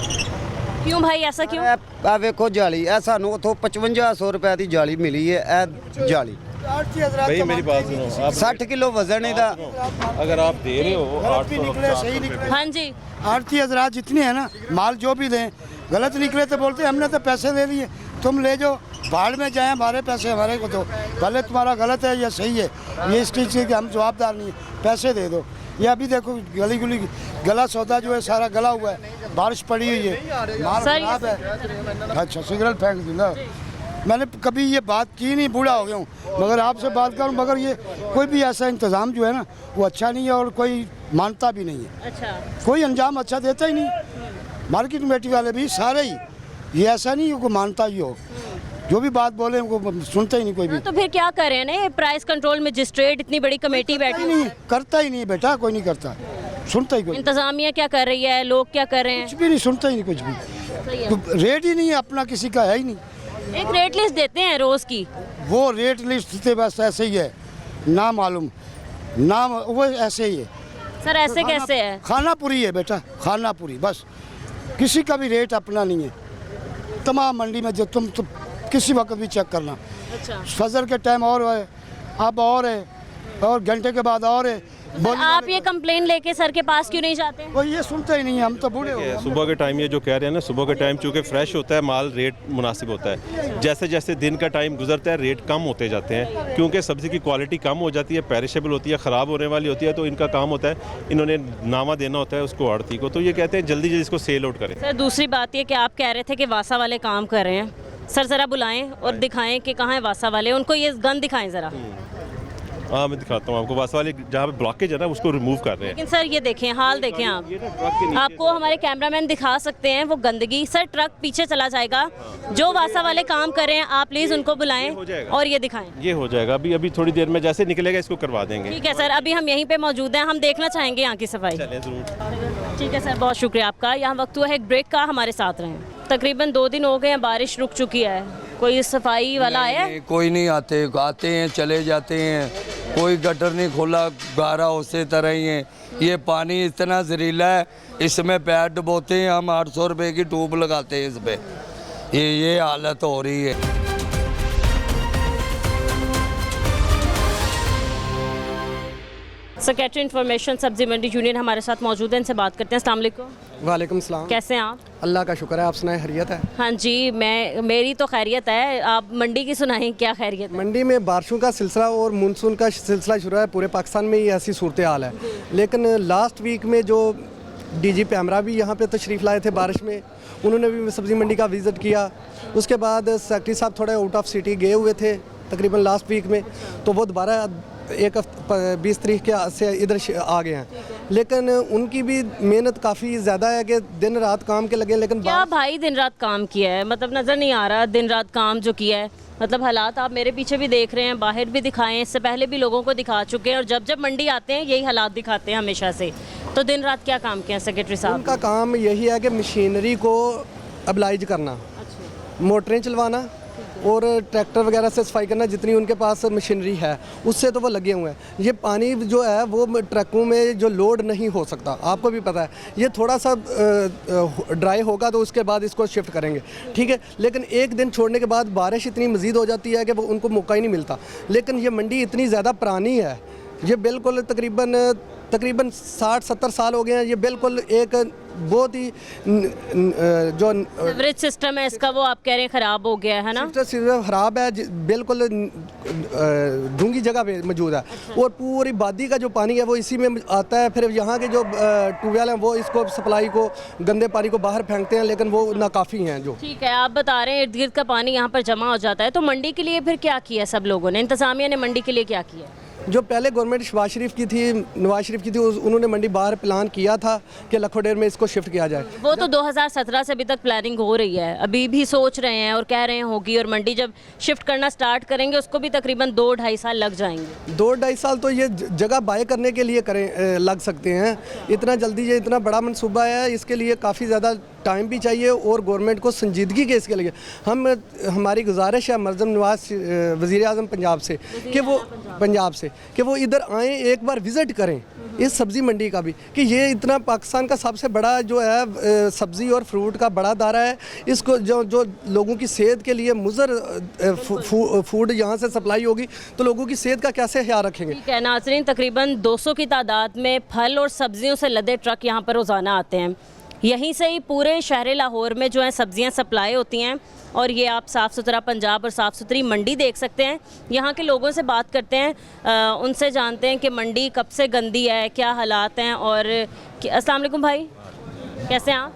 S1: क्यों भाई ऐसा क्यों?
S3: आ वेखो जाली ए सानू उतो 5500 रुपए की जाली मिली है ए जाली
S2: भाई मेरी बात सुनो, आप
S3: 60 किलो वजन है
S2: अगर आप दे रहे हो 800
S1: हाँ जी,
S11: आरती हजरात जितने हैं ना माल जो भी दें गलत निकले तो बोलते हमने तो पैसे दे लिए तुम ले जाओ भाड़ में जाए हमारे पैसे हमारे को दो भले तुम्हारा गलत है या सही है ये इस चीज़ के हम जवाबदार नहीं है पैसे दे दो। ये अभी देखो गली गुली गला सौदा जो है सारा गला हुआ है बारिश पड़ी हुई है माल खराब है। अच्छा सिगरेट फेंक दी ना मैंने कभी ये बात की नहीं बूढ़ा हो गया हूँ मगर आपसे बात करूँ मगर ये कोई भी ऐसा इंतज़ाम जो है ना वो अच्छा नहीं है और कोई मानता भी नहीं है।
S1: अच्छा
S11: कोई अंजाम अच्छा देता ही नहीं मार्केट कमेटी वाले भी सारे ही ये ऐसा नहीं है कोई मानता ही हो जो भी बात बोले उनको सुनता ही नहीं कोई भी।
S1: तो फिर क्या कर रहे हैं ना प्राइस कंट्रोल मजिस्ट्रेट इतनी बड़ी कमेटी बैठी
S11: नहीं करता ही नहीं बेटा कोई नहीं करता सुनता ही कोई
S1: इंतजामिया क्या कर रही है लोग क्या कर रहे हैं?
S11: कुछ भी नहीं सुनता ही नहीं कुछ भी तो रेट ही नहीं है अपना किसी का है ही नहीं।
S1: एक रेट लिस्ट देते हैं रोज की
S11: वो रेट लिस्ट से बस ऐसे ही है ना मालूम नाम वो ऐसे ही है
S1: सर ऐसे कैसे है?
S11: खाना पूरी है बेटा खाना पूरी बस किसी का भी रेट अपना नहीं है तमाम मंडी में जो तुम किसी वक्त भी चेक करना
S1: अच्छा
S11: फजर के टाइम और है अब और है और घंटे के बाद और है
S1: आप ये कंप्लेन लेके सर के पास क्यों नहीं जाते?
S11: वो ये सुनते ही नहीं है हम तो बूढ़े हो गए।
S2: सुबह के टाइम ये जो कह रहे हैं ना सुबह के टाइम चूँकि फ्रेश होता है माल रेट मुनासिब होता है जैसे जैसे दिन का टाइम गुजरता है रेट कम होते जाते हैं क्योंकि सब्ज़ी की क्वालिटी कम हो जाती है पेरिशेबल होती है ख़राब होने वाली होती है तो इनका काम होता है इन्होंने नामा देना होता है उसको आड़ती को तो ये कहते हैं जल्दी जल्दी इसको सेल आउट करें।
S1: सर दूसरी बात ये कि आप कह रहे थे कि वासा वाले काम कर रहे हैं सर ज़रा बुलाएं और दिखाएं कि कहाँ है वासा वाले उनको ये गन दिखाएं ज़रा।
S2: हाँ मैं दिखाता हूँ आपको वासा वाले जहाँ पे ब्लॉकेज है ना उसको रिमूव कर रहे हैं।
S1: लेकिन सर ये देखें हाल देखें आप आपको हमारे कैमरामैन दिखा सकते हैं वो गंदगी सर ट्रक पीछे चला जाएगा जो वासा वाले काम कर रहे हैं आप प्लीज़ उनको बुलाएं और ये दिखाएं।
S2: ये हो जाएगा अभी अभी थोड़ी देर में जैसे निकलेगा इसको करवा देंगे।
S1: ठीक है सर अभी हम यहीं पे मौजूद हैं हम देखना चाहेंगे यहाँ की सफाई। ठीक है सर बहुत शुक्रिया आपका। यहाँ वक्त हुआ है एक ब्रेक का हमारे साथ रहें। तकरीबन 2 दिन हो गए हैं बारिश रुक चुकी है कोई सफाई वाला आया है?
S12: कोई नहीं आते हैं चले जाते हैं कोई गटर नहीं खोला गारा उसे तरह ही है। ये पानी इतना जहरीला है इसमें पैर डुबोते हैं हम 800 रुपए की ट्यूब लगाते हैं इस पे ये हालत हो रही है।
S1: सेक्रेटरी इन्फॉर्मेशन सब्जी मंडी यूनियन हमारे साथ मौजूद है इनसे बात करते हैं। अस्सलाम वालेकुम।
S13: वालेकुम सलाम।
S1: कैसे हैं आप?
S13: अल्लाह का शुक्र है आप सुनाएं खैरियत है?
S1: हाँ जी मेरी तो खैरियत है आप मंडी की सुनाएं क्या खैरियत है?
S13: मंडी में बारिशों का सिलसिला और मानसून का सिलसिला शुरू है पूरे पाकिस्तान में ही ऐसी सूरत हाल है लेकिन लास्ट वीक में जो DGP पैमरा भी यहाँ पे तशरीफ़ लाए थे बारिश में उन्होंने भी सब्ज़ी मंडी का विज़िट किया। उसके बाद सेक्रेटरी साहब थोड़े आउट ऑफ सिटी गए हुए थे तकरीबन लास्ट वीक में तो वो दोबारा 20 तारीख के से इधर आ गए हैं लेकिन उनकी भी मेहनत काफ़ी ज़्यादा है कि दिन रात काम के लगे लेकिन
S1: क्या भाई दिन रात काम किया है मतलब नज़र नहीं आ रहा दिन रात काम जो किया है मतलब हालात आप मेरे पीछे भी देख रहे हैं बाहर भी दिखाएं इससे पहले भी लोगों को दिखा चुके हैं और जब जब मंडी आते हैं यही हालात दिखाते हैं हमेशा से। तो दिन रात क्या काम किया सेक्रेटरी साहब?
S13: उनका काम यही है कि मशीनरी को अबलाइज करना मोटरें चलवाना और ट्रैक्टर वगैरह से सफाई करना जितनी उनके पास मशीनरी है उससे तो वो लगे हुए हैं। ये पानी जो है वो ट्रकों में जो लोड नहीं हो सकता आपको भी पता है ये थोड़ा सा ड्राई होगा तो उसके बाद इसको शिफ्ट करेंगे ठीक है लेकिन एक दिन छोड़ने के बाद बारिश इतनी मज़ीद हो जाती है कि वो उनको मौका ही नहीं मिलता। लेकिन ये मंडी इतनी ज़्यादा पुरानी है ये बिल्कुल तकरीबन 60-70 साल हो गए हैं। ये बिल्कुल एक बहुत ही जो
S1: सीवरेज सिस्टम है इसका वो आप कह रहे हैं ख़राब हो गया है ना?
S13: सिस्टम ख़राब है बिल्कुल ढूंगी जगह पे मौजूद है और पूरी वादी का जो पानी है वो इसी में आता है। फिर यहाँ के जो ट्यूबवेल हैं वो इसको सप्लाई को गंदे पानी को बाहर फेंकते हैं लेकिन वो नाकाफ़ी हैं जो।
S1: ठीक है आप बता रहे हैं इर्द गिर्द का पानी यहाँ पर जमा हो जाता है तो मंडी के लिए फिर क्या किया सब लोगों ने इंतज़ामिया ने मंडी के लिए क्या किया?
S13: जो पहले गवर्नमेंट शहबाज शरीफ की थी, नवाज शरीफ की थी, उन्होंने मंडी बाहर प्लान किया था कि लखोडेर में इसको शिफ्ट किया जाए।
S1: वो तो 2017 से अभी तक प्लानिंग हो रही है, अभी भी सोच रहे हैं और कह रहे हैं होगी, और मंडी जब शिफ्ट करना स्टार्ट करेंगे उसको भी तकरीबन 2-2.5 साल लग जाएंगे।
S13: 2-2.5 साल तो ये जगह बाय करने के लिए करें लग सकते हैं। इतना जल्दी ये इतना बड़ा मनसूबा है, इसके लिए काफ़ी ज़्यादा टाइम भी चाहिए और गवर्नमेंट को संजीदगी के इसके लिए हमारी गुजारिश है मरज़म नवाज वज़ीर आज़म पंजाब से कि वो इधर आएँ, एक बार विज़िट करें इस सब्ज़ी मंडी का भी, कि ये इतना पाकिस्तान का सबसे बड़ा जो है सब्ज़ी और फ्रूट का बड़ा दायरा है, इसको जो लोगों की सेहत के लिए मुज़र फूड यहाँ से सप्लाई होगी तो लोगों की सेहत का कैसे ख्याल रखेंगे।
S1: ठीक है नाज़रीन, तकरीबन 200 की तादाद में फल और सब्जियों से लदे ट्रक यहाँ पर रोज़ाना आते हैं। यहीं से ही पूरे शहर लाहौर में जो है सब्जियाँ सप्लाई होती हैं, और ये आप साफ़ सुथरा पंजाब और साफ़ सुथरी मंडी देख सकते हैं। यहाँ के लोगों से बात करते हैं, उनसे जानते हैं कि मंडी कब से गंदी है, क्या हालात हैं। और अस्सलाम वालेकुम भाई, कैसे हैं आप?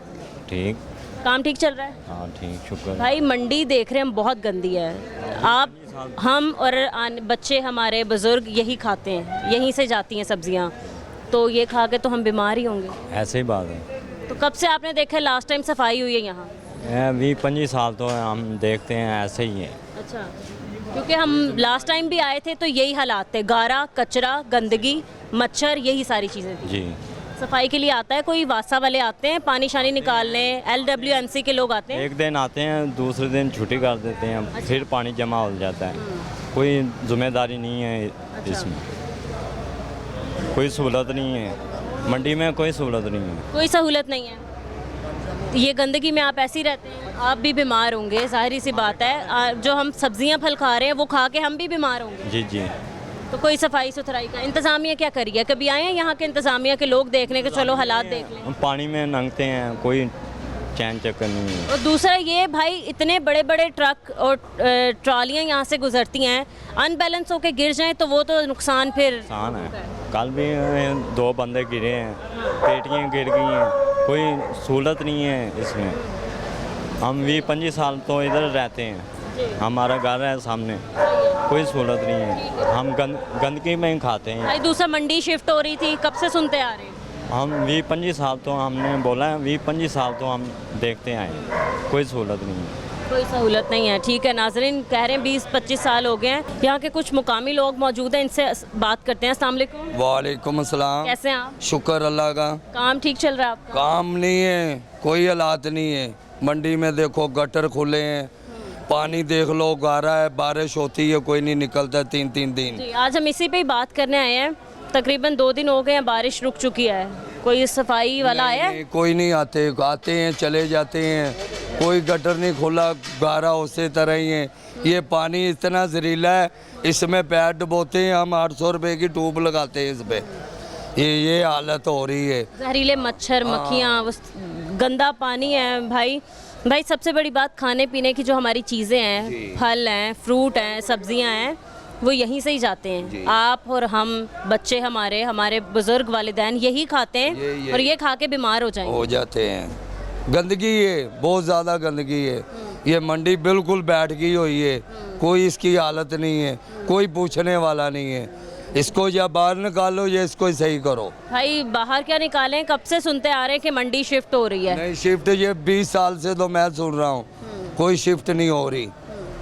S14: ठीक,
S1: काम ठीक चल रहा है?
S14: हाँ ठीक, शुक्र।
S1: भाई मंडी देख रहे हैं हम, बहुत गंदी है। आप, हम और बच्चे हमारे बुज़ुर्ग यही खाते हैं, यहीं से जाती हैं सब्जियाँ, तो ये खा के तो हम बीमार ही होंगे।
S14: ऐसे ही बात है।
S1: तो कब से आपने देखा लास्ट टाइम सफाई हुई है यहाँ?
S14: 20-25 साल तो हम देखते हैं ऐसे ही है।
S1: अच्छा, क्योंकि हम लास्ट टाइम भी आए थे तो यही हालात थे, गारा, कचरा, गंदगी, मच्छर, यही सारी चीज़ें थी।
S14: जी।
S1: सफाई के लिए आता है कोई? वासा वाले आते हैं पानी शानी निकालने, LWMC के लोग आते हैं?
S14: एक दिन आते हैं, दूसरे दिन छुट्टी कर देते हैं। अच्छा। फिर पानी जमा हो जाता है। कोई जिम्मेदारी नहीं है। अच्छा। इसमें कोई सहूलत नहीं है, मंडी में कोई सहूलत नहीं है।
S1: कोई सहूलत नहीं है। ये गंदगी में आप ऐसे ही रहते हैं, आप भी बीमार होंगे, ज़ाहिर सी बात है। जो हम सब्जियां फल खा रहे हैं वो खा के हम भी बीमार होंगे।
S14: जी जी।
S1: तो कोई सफाई सुथराई का इंतज़ामिया क्या करिए? कभी आए हैं यहाँ के इंतज़ामिया के लोग देखने के, चलो हालात देख लें?
S14: पानी में नंगते हैं, कोई चैन चक्कर नहीं है।
S1: और दूसरा ये भाई, इतने बड़े बड़े ट्रक और ट्रालियाँ यहाँ से गुजरती हैं, अनबैलेंस होकर गिर जाएं तो वो तो नुकसान फिर
S14: नुकसान है। कल भी 2 बंदे गिरे हैं, पेटियाँ गिर गई हैं, कोई सहूलत नहीं है इसमें। हम 20-25 साल तो इधर रहते हैं, हमारा घर है सामने, कोई सहूलत नहीं है। हम गंदगी में ही खाते हैं।
S1: भाई दूसरा मंडी शिफ्ट हो रही थी, कब से सुनते आ रहे हैं?
S14: हम 20-25 साल तो हमने बोला है, 20-25 साल तो हम देखते आए, कोई सहूलत नहीं है।
S1: कोई सहूलत नहीं है। ठीक है नाजरीन, कह रहे हैं 20-25 साल हो गए हैं। यहाँ के कुछ मुकामी लोग मौजूद हैं, इनसे बात करते हैं। अस्सलाम वालेकुम।
S12: वालेकुम अस्सलाम।
S1: कैसे हैं आप?
S12: शुक्र अल्लाह का।
S1: काम ठीक चल रहा है आपका?
S12: काम नहीं है, कोई हालात नहीं है। मंडी में देखो गटर खुले हैं, पानी देख लो, गारा है, बारिश होती है कोई नहीं निकलता 3-3 दिन।
S1: जी, आज हम इसी पे ही बात करने आए हैं। तकरीबन 2 दिन हो गए हैं, बारिश रुक चुकी है। कोई सफाई वाला आया?
S12: नहीं, कोई नहीं आते हैं चले जाते हैं, कोई गटर नहीं खोला, गारा उसे तरह ही है। ये पानी इतना जहरीला है, इसमें पैर डुबोते हैं हम, 800 रुपए की ट्यूब लगाते हैं इस पे। ये हालत हो रही है।
S1: जहरीले मच्छर, मक्खियाँ, गंदा पानी है। भाई सबसे बड़ी बात, खाने पीने की जो हमारी चीज़ें हैं, फल हैं, फ्रूट हैं, सब्जियां हैं, वो यहीं से ही जाते हैं। आप और हम, बच्चे हमारे बुजुर्ग वालिदैन यही खाते हैं और ये खा के बीमार हो
S12: जाते हैं। गंदगी है, बहुत ज़्यादा गंदगी है। ये मंडी बिल्कुल बैठ गई हुई है, कोई इसकी हालत नहीं है, कोई पूछने वाला नहीं है। इसको या बाहर निकालो या इसको सही करो।
S1: भाई बाहर क्या निकालें? कब से सुनते आ रहे हैं कि मंडी शिफ्ट हो रही है।
S12: नहीं शिफ्ट, ये 20 साल से तो मैं सुन रहा हूँ, कोई शिफ्ट नहीं हो रही,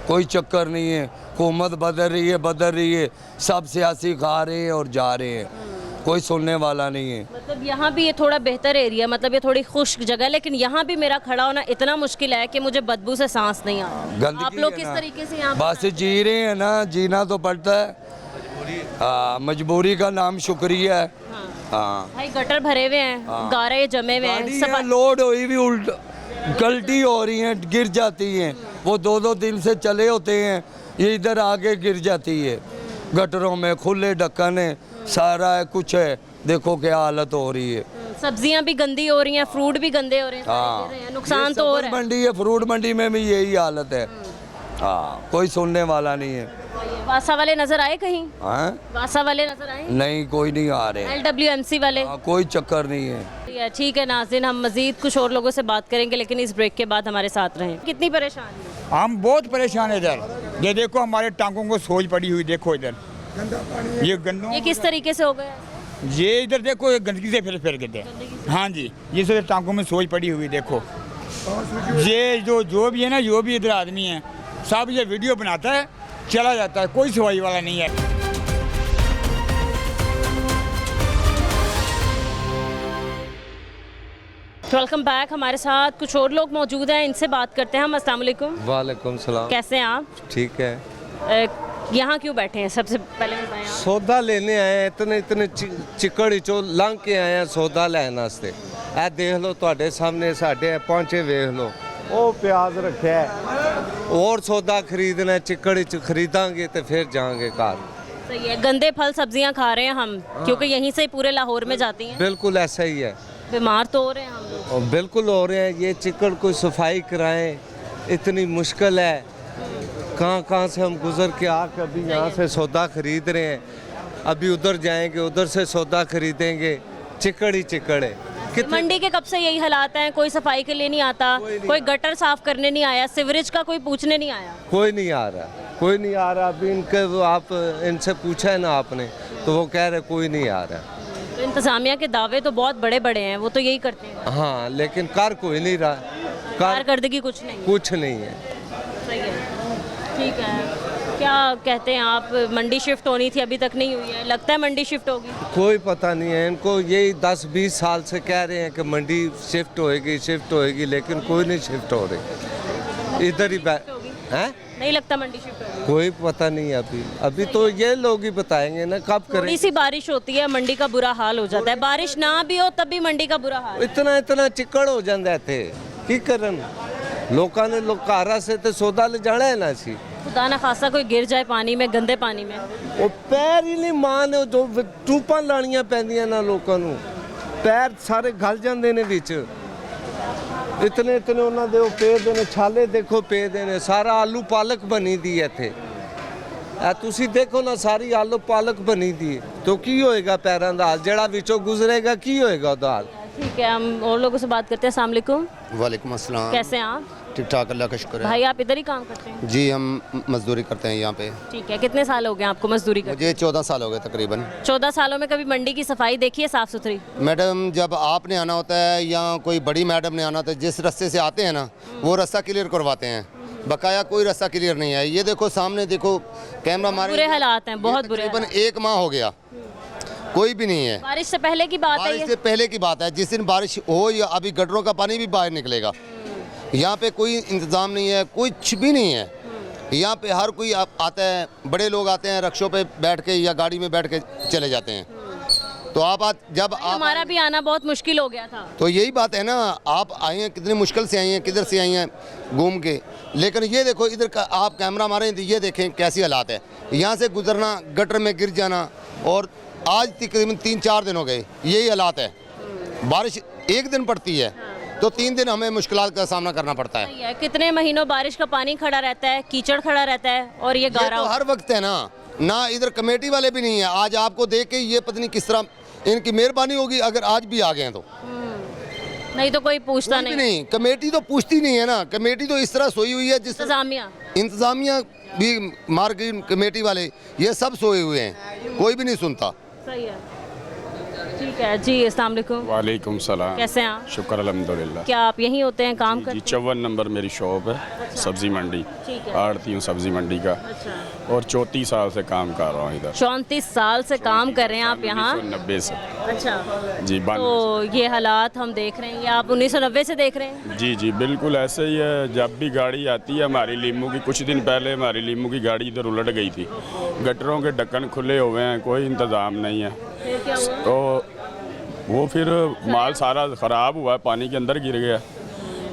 S12: कोई चक्कर नहीं है। हुकूमत बदल रही है, सब सियासी खा रहे हैं और जा रहे हैं, कोई सुनने वाला नहीं है।
S1: मतलब यहाँ भी ये थोड़ा बेहतर एरिया, मतलब ये थोड़ी खुश्क जगह, लेकिन यहाँ भी मेरा खड़ा होना इतना मुश्किल है कि मुझे बदबू से सांस नहीं आता। आप लोग किस तरीके से यहाँ
S12: बस जी रहे हैं ना, जीना तो पड़ता है। मजबूरी का नाम शुक्रिया है। हाँ
S1: भाई, गटर भरे हुए हैं, गारे जमे हुए हैं,
S12: लोड हुई भी उल्ट गलती हो रही है, गिर जाती हैं। वो 2-2 दिन से चले होते हैं, ये इधर आके गिर जाती है। गटरों में खुले ढक्कन है, सारा है, कुछ है, देखो क्या हालत हो रही है।
S1: सब्जियां भी गंदी हो रही हैं, फ्रूट भी गंदे हो रहे हैं।
S12: हाँ,
S1: नुकसान तो हो रहा है।
S12: मंडी है, फ्रूट मंडी में भी यही हालत है। हाँ, कोई सुनने वाला नहीं है।
S1: वासा वाले नजर आए कहीं?
S12: हाँ,
S1: वासा वाले नजर आए?
S12: नहीं, कोई नहीं आ रहे।
S1: LWMC वाले?
S12: कोई चक्कर नहीं है।
S1: ठीक है नाज़रीन, हम मजीद कुछ और लोगों से बात करेंगे, लेकिन इस ब्रेक के बाद हमारे साथ रहें। कितनी परेशानी है?
S15: हम बहुत परेशान है इधर। ये देखो हमारे टांगों को सोज पड़ी हुई, देखो इधर ये गंदों
S1: ये किस तरीके से हो गया?
S15: ये इधर देखो, ये गंदगी से फिर गए थे। हाँ जी, ये सब टांकों में सोच पड़ी हुई देखो। ये जो भी है ना, जो भी इधर आदमी है, सब ये वीडियो बनाता है, चला जाता है, कोई सफाई वाला नहीं है।
S1: Welcome back. हमारे साथ कुछ और लोग मौजूद हैं, इनसे बात करते हैं हम। अस्सलाम वालेकुम।
S10: वालेकुम सलाम।
S1: कैसे हैं आप?
S10: ठीक है।
S1: यहाँ क्यों बैठे हैं, सबसे पहले बताएं आप।
S10: सौदा लेने आए हैं, इतने चिकड़ चो लंघ के आए हैं सौदा लेने वास्ते। ए देख लो ਤੁਹਾਡੇ सामने साढ़े पहुँचे वेख लो, वो प्याज रखे है और सौदा खरीदना, चिकड़ च खरीदांगे तो फिर जाएंगे घर।
S1: सही है, गंदे फल सब्जियाँ खा रहे हैं हम, क्योंकि यहीं से पूरे लाहौर में जाती हैं।
S10: बिल्कुल ऐसा ही है,
S1: बीमार तो हो रहे हैं हम लोग।
S10: और बिल्कुल हो रहे हैं। ये चिकड़ को सफाई कराएं, इतनी मुश्किल है। कहाँ से हम गुजर के आके अभी यहाँ से सौदा खरीद रहे हैं, अभी उधर जाएंगे, उधर से सौदा खरीदेंगे, चिकड़ ही चिकड़ है।
S1: मंडी के कब से यही हालात हैं, कोई सफाई के लिए नहीं आता, कोई गटर साफ करने नहीं आया, सीवरेज का कोई पूछने नहीं आया।
S10: कोई नहीं आ रहा, कोई नहीं आ रहा। अभी इनके आप इनसे पूछा है ना आपने, तो वो कह रहे कोई नहीं आ रहा।
S1: तो इंतजामिया के दावे तो बहुत बड़े बड़े हैं, वो तो यही करते हैं।
S10: हाँ, लेकिन कार कोई नहीं रहा,
S1: कारकर्दगी कुछ नहीं
S10: है।
S1: सही है, ठीक है। क्या कहते हैं आप, मंडी शिफ्ट होनी थी, अभी तक नहीं हुई है, लगता है मंडी शिफ्ट होगी?
S10: कोई पता नहीं है इनको, यही 10-20 साल से कह रहे हैं कि मंडी शिफ्ट होएगी, लेकिन कोई नहीं शिफ्ट हो रही। इधर ही है,
S1: नहीं लगता मंडी शिफ्ट होगी।
S10: कोई पता नहीं है अभी तो ये लोग ही बताएंगे ना कब करें।
S1: थोड़ी सी बारिश होती है, मंडी का बुरा हाल हो जाता है, बारिश ना भी हो तब भी मंडी का बुरा हाल।
S10: इतना चिकड़ हो जाता थे, की करन लोगों ने लोकारा से तो सौदा ले जाना है ना सी।
S1: खुदा ना खासा कोई गिर जाए पानी में, गंदे पानी में,
S10: वो पैर ही नहीं माने, जो टूपा लानियां पैंदियां ना लोगों ਨੂੰ, पैर सारे गल जाते ने विच। इतने उन्होंने दे पे ने छाले देखो पे ने, सारा आलू पालक बनी दी है इत्थे। तुसी देखो ना, सारी आलू पालक बनी दी, तो की होएगा पैरों का हाल, जड़ा विचों गुजरेगा की होएगा उसका हाल।
S1: ठीक है, हम और लोगों से बात करते हैं। अस्सलाम वालेकुम।
S16: वालेकुम अस्सलाम।
S1: कैसे हैं आप?
S16: ठीक ठाक, अल्लाह का शुक्र है।
S1: भाई आप इधर ही काम करते हैं?
S16: जी, हम मजदूरी करते हैं यहाँ पे।
S1: ठीक है, कितने साल हो गए आपको मजदूरी करते?
S16: मुझे 14 साल हो गए तकरीबन।
S1: 14 सालों में कभी मंडी की सफाई देखी है, साफ सुथरी?
S16: मैडम, जब आपने आना होता है या कोई बड़ी मैडम ने आना होता है, जिस रास्ते से आते हैं ना, वो रास्ता क्लियर करवाते हैं, बकाया कोई रास्ता क्लियर नहीं है। ये देखो सामने देखो, कैमरा मारे,
S1: बुरे हालात हैं, बहुत बुरे।
S16: तकरीबन 1 माह हो गया, कोई भी नहीं है।
S1: बारिश से पहले की बात है,
S16: बारिश से पहले की बात है। जिस दिन बारिश हो, या अभी गटरों का पानी भी बाहर निकलेगा। यहाँ पे कोई इंतज़ाम नहीं है, कुछ भी नहीं है। यहाँ पे हर कोई आता है, बड़े लोग आते हैं, रक्षों पे बैठ के या गाड़ी में बैठ के चले जाते हैं। तो जब
S1: हमारा भी आना बहुत मुश्किल हो गया था।
S16: तो यही बात है ना, आप आए हैं, कितनी मुश्किल से आई हैं, किधर से आई हैं घूम के, लेकिन ये देखो इधर का आप कैमरा मारें तो ये देखें कैसी हालात है। यहाँ से गुजरना, गटर में गिर जाना, और आज तकरीबन 3-4 दिन हो गए यही हालात है। बारिश एक दिन पड़ती है तो 3 दिन हमें मुश्किलात का सामना करना पड़ता है।
S1: कितने महीनों बारिश का पानी खड़ा रहता है, कीचड़ खड़ा रहता है, और ये गारा
S16: तो हर वक्त है ना इधर कमेटी वाले भी नहीं है। आज आपको देख के ये पता नहीं किस तरह इनकी मेहरबानी होगी अगर आज भी आ गए हैं तो,
S1: नहीं तो कोई पूछता
S16: नहीं। कमेटी तो पूछती नहीं है ना, कमेटी तो इस तरह सोई हुई है जिस इंतजामिया भी मार गई, कमेटी वाले ये सब सोए हुए हैं, कोई भी नहीं सुनता।
S1: सही है, ठीक है जी। अस्सलाम वालेकुम।
S17: वालेकुम सलाम।
S1: कैसे हैं आप?
S17: शुक्र अल्हम्दुलिल्लाह।
S1: क्या आप यहीं होते हैं, काम करते हैं?
S17: 54 नंबर मेरी शॉप है, सब्जी मंडी, आड़ती हूँ सब्जी मंडी का।
S1: अच्छा।
S17: और 34 साल से काम कर रहा हूँ इधर।
S1: 34 साल से काम कर रहे हैं आप यहाँ?
S17: 1990 से।
S1: अच्छा
S17: जी।
S1: तो ये हालात हम देख रहे हैं, ये आप 1990 से देख रहे हैं?
S17: जी बिल्कुल ऐसे ही है। जब भी गाड़ी आती है हमारी लीमू की, कुछ दिन पहले हमारी लीमू की गाड़ी इधर उलट गई थी, गटरों के ढक्कन खुले हुए हैं, कोई इंतज़ाम नहीं है। तो वो फिर माल सारा ख़राब हुआ, पानी के अंदर गिर गया,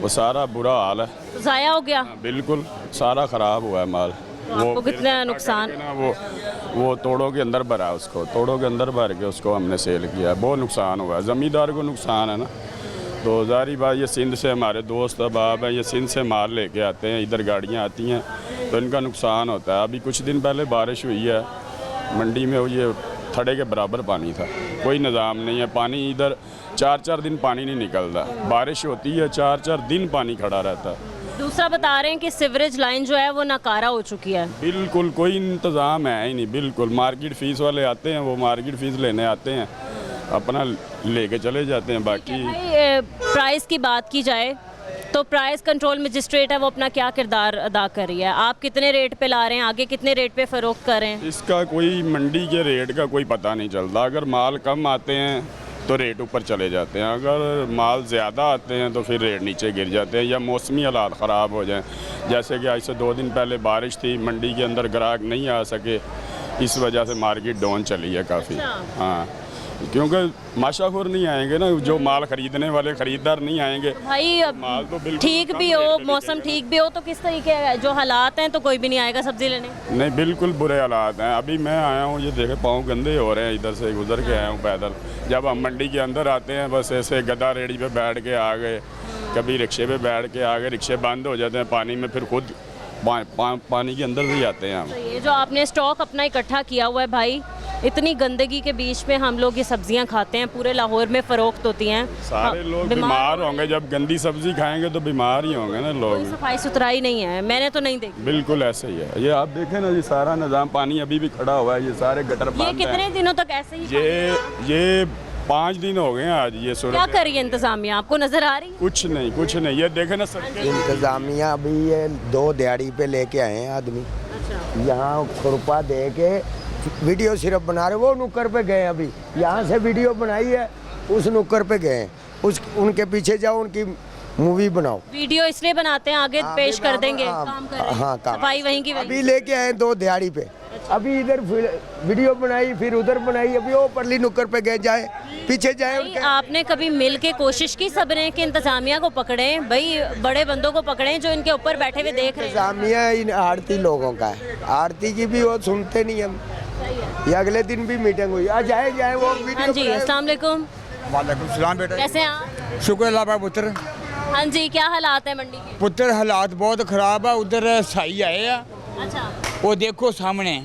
S17: वो सारा बुरा हाल है।
S1: तो ज़ाया हो गया?
S17: बिल्कुल सारा ख़राब हुआ है माल।
S1: वो कितना नुकसान?
S17: वो तोड़ों के अंदर भरा, उसको तोड़ों के अंदर भर के उसको हमने सेल किया, बहुत नुकसान हुआ है। ज़मींदार को नुकसान है ना। तो ज़ाहिर बात, ये सिंध से हमारे दोस्त अहबाब हैं, ये सिंध से माल लेके आते हैं, इधर गाड़ियाँ आती हैं तो इनका नुकसान होता है। अभी कुछ दिन पहले बारिश हुई है, मंडी में ये थड़े के बराबर पानी था, कोई निज़ाम नहीं है। पानी इधर 4-4 दिन पानी नहीं निकलता, बारिश होती है 4-4 दिन पानी खड़ा रहता है।
S1: दूसरा बता रहे हैं कि सीवरेज लाइन जो है वो नाकारा हो चुकी है।
S17: बिल्कुल कोई इंतज़ाम है ही नहीं, बिल्कुल मार्केट फ़ीस वाले आते हैं, वो मार्केट फ़ीस लेने आते हैं, अपना लेके चले जाते हैं। बाकी
S1: भाई प्राइस की बात की जाए तो प्राइस कंट्रोल मजिस्ट्रेट है वो अपना क्या किरदार अदा कर रही है? आप कितने रेट पे ला रहे हैं, आगे कितने रेट पे फ़रोख्त कर रहे हैं?
S17: इसका कोई मंडी के रेट का कोई पता नहीं चलता। अगर माल कम आते हैं तो रेट ऊपर चले जाते हैं, अगर माल ज़्यादा आते हैं तो फिर रेट नीचे गिर जाते हैं या मौसमी हालात ख़राब हो जाएं। जैसे कि आज से 2 दिन पहले बारिश थी, मंडी के अंदर ग्राहक नहीं आ सके, इस वजह से मार्केट डाउन चली है काफ़ी। हाँ, क्योंकि माशाखोर नहीं आएंगे ना, जो माल ख़रीदने वाले ख़रीदार नहीं आएंगे।
S1: भाई
S17: माल तो बिल्कुल
S1: ठीक भी हो, मौसम ठीक भी हो, तो किस तरीके जो हालात हैं तो कोई भी नहीं आएगा सब्ज़ी लेने।
S17: नहीं, बिल्कुल बुरे हालात हैं। अभी मैं आया हूँ, ये देखे पाँव गंदे हो रहे हैं, इधर से गुजर के आया हूँ पैदल। जब हम मंडी के अंदर आते हैं बस ऐसे गदा रेडी पे बैठ के आ गए, कभी रिक्शे पे बैठ के आ गए, रिक्शे बंद हो जाते हैं पानी में, फिर खुद पानी के अंदर भी आते हैं हम।
S1: तो ये जो आपने स्टॉक अपना इकट्ठा किया हुआ है भाई, इतनी गंदगी के बीच में हम लोग ये सब्जियां खाते हैं, पूरे लाहौर में फ़रोख्त होती हैं,
S17: सारे लोग बीमार होंगे। जब गंदी सब्जी खाएंगे तो बीमार ही होंगे ना लोग।
S1: सफाई सुथराई नहीं है, मैंने तो नहीं देखी।
S17: बिल्कुल ऐसे ही है, ये आप देखें ना, ये सारा निज़ाम, पानी अभी भी खड़ा हुआ है, ये सारे गटर बंद हैं।
S1: ये कितने दिनों तक ऐसे ही?
S17: ये 5 दिन हो गए हैं आज। ये
S1: क्या करी है इंतजामिया, आपको नजर आ रही?
S17: कुछ नहीं, ये देखे ना सर।
S5: इंतजामिया अभी ये 2 दिहाड़ी पे लेके आए हैं आदमी, यहाँ खुरपा दे के वीडियो सिर्फ बना रहे। वो नुक्कर पे गए, अभी यहाँ से वीडियो बनाई है, उस नुक्कर पे गए, उनके पीछे जाओ, उनकी मूवी बनाओ।
S1: वीडियो इसलिए बनाते हैं आगे पेश कर देंगे, काम करेंगे।
S5: हाँ,
S1: सफाई वहीं की वहीं।
S5: अभी लेके आए 2 दिहाड़ी पे, अभी इधर वीडियो बनाई, फिर उधर बनाई, अभी वो परली नुक्कर पे गए, जाए पीछे जाए।
S1: आपने कभी मिल के कोशिश की सबने कि इंतजामिया को पकड़ें, भाई बड़े बंदों को पकड़ें जो इनके ऊपर बैठे हुए देख रहे हैं?
S5: इंतजामिया इन आड़ती लोगों का है, आड़ती की भी वो सुनते नहीं हम। ये अगले दिन भी मीटिंग हुई, आज जाए वो वीडियो।
S1: हाँ जी, अस्सलाम वालेकुम।
S15: वालेकुम सलाम बेटा।
S1: कैसे हैं आप?
S15: शुक्र अल्लाह का पुत्र।
S1: हाँ जी, क्या हालात है मंडी के?
S15: पुत्र हालात बहुत खराब है। उधर साई आए आ,
S1: अच्छा,
S15: वो देखो सामने,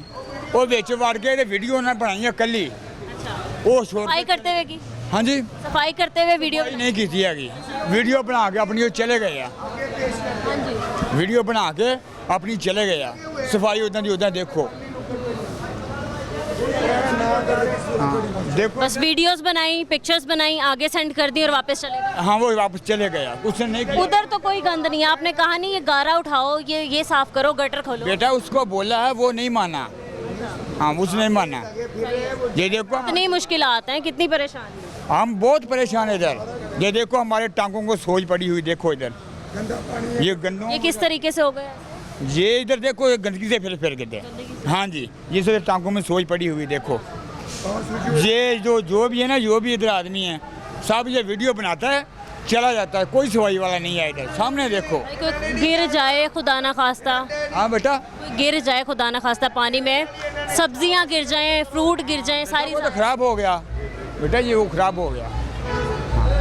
S15: वो बेच वाड़ के वीडियो ना बनाई कली। वो
S1: सफाई करते हुए की?
S15: हाँ जी,
S1: सफाई करते हुए वीडियो
S15: नहीं की थी आगे, वीडियो बना के अपनी चले गए।
S1: हाँ जी,
S15: वीडियो बना के अपनी चले गया, सफाई उधर की उधर देखो।
S1: देखो बस वीडियोस बनाई, पिक्चर्स बनाई, आगे सेंड कर दी और वापस चले गए।
S15: हाँ, वो वापस चले गया, उसने नहीं किया।
S1: उधर तो कोई गंद नहीं है, आपने कहा नहीं ये गारा उठाओ, ये साफ करो, गटर खोलो।
S15: बेटा उसको बोला है, वो नहीं माना। हाँ, उसने नहीं माना। ये देखो
S1: कितनी मुश्किलात हैं, कितनी परेशानी है।
S15: हम बहुत परेशान है इधर। ये देखो हमारे टांगों को सोच पड़ी हुई, देखो इधर ये गंदों।
S1: ये किस तरीके से हो गया?
S15: ये इधर देखो, ये गंदगी से फिर गए। हाँ जी, ये सब टांगों में सोच पड़ी हुई, देखो। ये जो भी है ना, जो भी इधर आदमी है, सब ये वीडियो बनाता है, चला जाता है, कोई सफाई वाला नहीं है इधर। सामने देखो,
S1: गिर जाए खुदा ना खास्ता।
S15: हाँ बेटा,
S1: गिर जाए खुदा ना खास्ता पानी में, सब्जियां गिर जाएं, फ्रूट गिर जाएं, सारी
S15: तो खराब हो गया बेटा, ये वो खराब हो गया,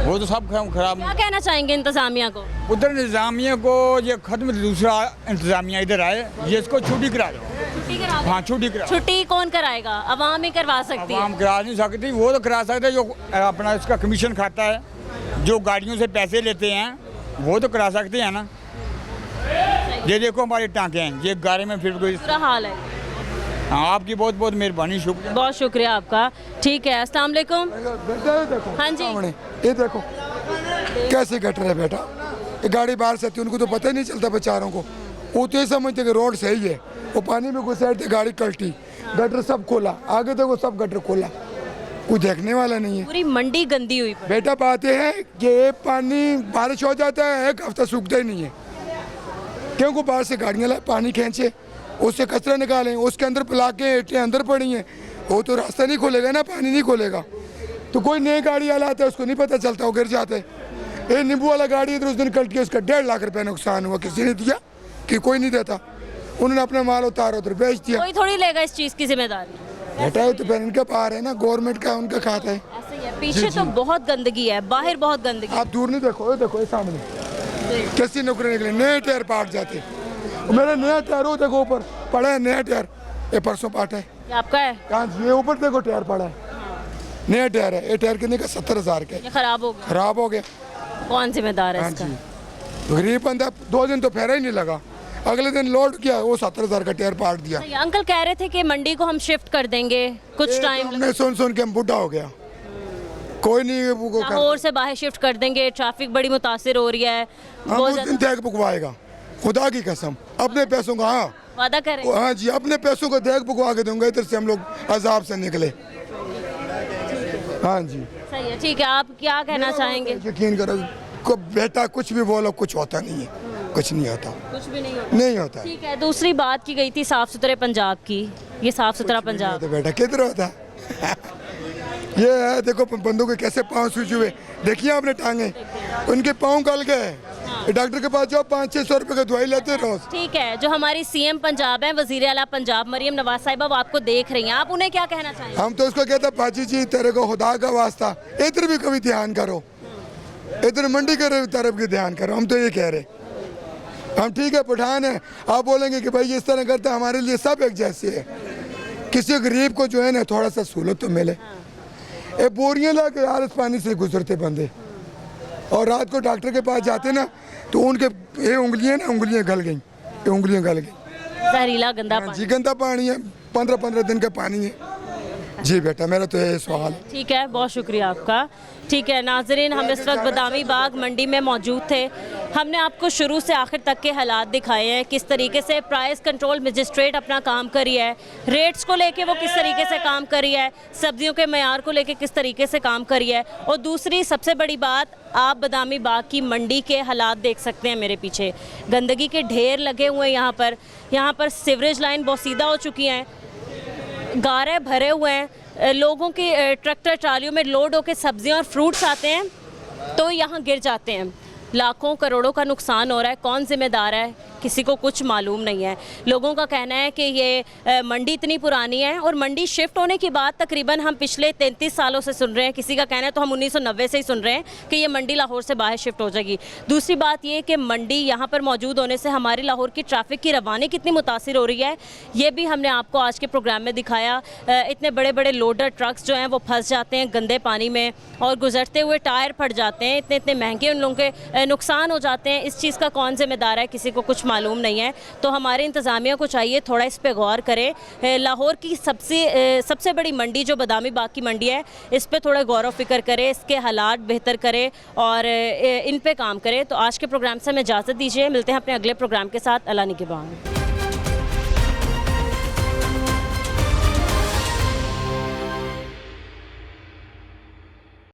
S15: वो तो सब खराब।
S1: क्या कहना चाहेंगे इंतजामिया को?
S15: उधर इंतजामिया को ये खत्म, दूसरा इंतजामिया इधर आए, ये इसको छुट्टी करा दो। हाँ, छुट्टी करा।
S1: छुट्टी कौन कराएगा? अवाम ही करवा सकती है।
S15: अवाम करा नहीं सकती, वो तो करा सकते जो अपना इसका कमीशन खाता है, जो गाड़ियों से पैसे लेते हैं, वो तो करा सकते हैं ना। ये देखो हमारे टाँके हैं, ये गाड़ी में फिर कोई
S1: बुरा हाल है।
S15: हाँ, आपकी बहुत बहुत मेहरबानी, शुक्रिया।
S1: बहुत शुक्रिया आपका। ठीक है, अस्सलाम वालेकुम। हाँ जी,
S11: ये देखो कैसे गटर है बेटा, ये गाड़ी बाहर से आती है, उनको तो पता ही नहीं चलता बेचारों को। वो तो ये समझते कि रोड सही है, वो पानी में घुस थे, गाड़ी कल्टी, गटर सब खोला, आगे देखो सब गटर खोला, कोई देखने वाला नहीं है।
S1: पूरी मंडी गंदी हुई
S11: बेटा। बात यह है कि ये पानी बारिश हो जाता है, 1 हफ्ता सूखता ही नहीं है, क्योंकि बाहर से गाड़ियाँ लाए, पानी खींचे, उससे कचरा निकालें, उसके अंदर पिला के ईंटें अंदर पड़ी हैं, वो तो रास्ता नहीं खोलेगा ना, पानी नहीं खोलेगा। तो कोई नई गाड़ी वाला आता है, उसको नहीं पता चलता, वो गिर जाता है। ये नींबू वाला गाड़ी इधर उस दिन कट के उसका 1.5 लाख रुपये नुकसान हुआ, किसी ने दिया कि कोई नहीं देता, उन्होंने अपना माल उतारा उधर बेच दिया।
S1: कोई थोड़ी लेगा इस चीज़ की जिम्मेदारी।
S11: बेटा तो फिर इनके पार है ना, गवर्नमेंट का उनका खाता है।
S1: पीछे तो बहुत गंदगी है, बाहर बहुत गंदगी।
S11: आप दूर नहीं देखो, ये देखो ये सामने कैसी नौकरी निकले, नए टायर पाट जाते। मेरा नया टायर हो देखो ऊपर पड़ा है, नया टायर ये परसों पाटा है।
S1: ये आपका है?
S11: ये ऊपर देखो टायर पड़ा है, नया टायर है। ये टायर कितने का? 70,000 का।
S1: ये खराब हो गया।
S11: खराब हो गया।
S1: कौन जिम्मेदार है इसका?
S11: गरीब बंदा 2 दिन तो फेरा ही नहीं लगा, अगले दिन लोड किया वो 70,000 का टायर पाट दिया।
S1: ये अंकल कह रहे थे कि मंडी को हम शिफ्ट कर देंगे, कुछ टाइम
S11: हमने सुन के हम बुढ़ा हो गया, कोई नहीं वो
S1: लाहौर से बाहर शिफ्ट कर देंगे, ट्रैफिक बड़ी मुतासिर हो रही है।
S11: हम उस दिन देख बुकवाएगा, खुदा की कसम, अपने पैसों का। हाँ
S1: वादा करें?
S11: हाँ जी, अपने पैसों को देख बुकवा के दूंगा, इधर से हम लोग अजाब से निकले। हाँ जी
S1: सही है, ठीक है। आप क्या कहना चाहेंगे?
S11: यकीन करो को बेटा कुछ भी बोलो कुछ होता नहीं है, कुछ नहीं होता,
S1: कुछ भी नहीं होता।
S11: नहीं होता।
S1: ठीक है, दूसरी बात की गई थी साफ सुथरे पंजाब की, ये साफ सुथरा पंजाब
S11: तो बेटा किधर होता ये है, देखो बंदों के कैसे पाँव सूजे हुए, देखिए आपने टांगे, उनके पाँव गल गए। डॉक्टर के पास जाओ 500-600 रुपए की दवाई लेते रोज।
S1: ठीक है, जो हमारी सीएम पंजाब है, वजीर आला पंजाब मरियम नवाज साहिबा, वो आपको देख रही हैं, आप उन्हें क्या कहना चाहेंगे?
S11: हम तो उसको कहते बाजी जी तेरे को खुदा का वास्ता इधर भी कभी ध्यान करो, इधर मंडी के तरफ भी ध्यान करो। हम तो ये कह रहे, हम ठीक है पठान है, आप बोलेंगे कि भाई इस तरह करते हमारे लिए सब एक जैसे है, किसी गरीब को जो है ना थोड़ा सा सहूलत तो मिले। ये बोरियाँ ला के यार इस पानी से गुजरते बंदे, और रात को डॉक्टर के पास जाते ना तो उनके ये उंगलियां गल गई, ये उंगलियां गल गई।
S1: जहरीला गंदा पानी।
S11: जी गंदा पानी है, 15-15 दिन का पानी है। जी बेटा मेरा तो यही सवाल है।
S1: ठीक है, बहुत शुक्रिया आपका। ठीक है नाजरीन, हम इस वक्त बदामी बाग मंडी में मौजूद थे। हमने आपको शुरू से आखिर तक के हालात दिखाए हैं, किस तरीके से प्राइस कंट्रोल मजिस्ट्रेट अपना काम करी है, रेट्स को लेके वो किस तरीके से काम करी है, सब्जियों के मयार को लेके किस तरीके से काम करी है, और दूसरी सबसे बड़ी बात, आप बदामी बाग की मंडी के हालात देख सकते हैं मेरे पीछे, गंदगी के ढेर लगे हुए हैं। यहाँ पर सीवरेज लाइन बोसीदा हो चुकी हैं, गारे भरे हुए हैं, लोगों की ट्रैक्टर ट्रालियों में लोड होकर सब्जियां और फ्रूट्स आते हैं तो यहाँ गिर जाते हैं। लाखों करोड़ों का नुकसान हो रहा है, कौन जिम्मेदार है किसी को कुछ मालूम नहीं है। लोगों का कहना है कि ये मंडी इतनी पुरानी है, और मंडी शिफ्ट होने की बात तकरीबन हम पिछले 33 सालों से सुन रहे हैं, किसी का कहना है तो हम 1990 से ही सुन रहे हैं कि ये मंडी लाहौर से बाहर शिफ्ट हो जाएगी। दूसरी बात ये कि मंडी यहाँ पर मौजूद होने से हमारी लाहौर की ट्रैफिक की रवानी कितनी मुतासिर हो रही है, ये भी हमने आपको आज के प्रोग्राम में दिखाया। इतने बड़े बड़े लोडर ट्रक्स जो हैं वो फंस जाते हैं गंदे पानी में, और गुजरते हुए टायर फट जाते हैं, इतने इतने महंगे उन लोगों के नुकसान हो जाते हैं। इस चीज़ का कौन जिम्मेदार है, किसी को कुछ मालूम नहीं है। तो हमारे इंतज़ामिया को चाहिए थोड़ा इस पे गौर करें। लाहौर की सबसे बड़ी मंडी जो बदामी बाग की मंडी है, इस पे थोड़ा गौर व फिक्र करें, इसके हालात बेहतर करें और इन पे काम करें। तो आज के प्रोग्राम से हमें इजाज़त दीजिए, मिलते हैं अपने अगले प्रोग्राम के साथ। अल्लाह निगहबान।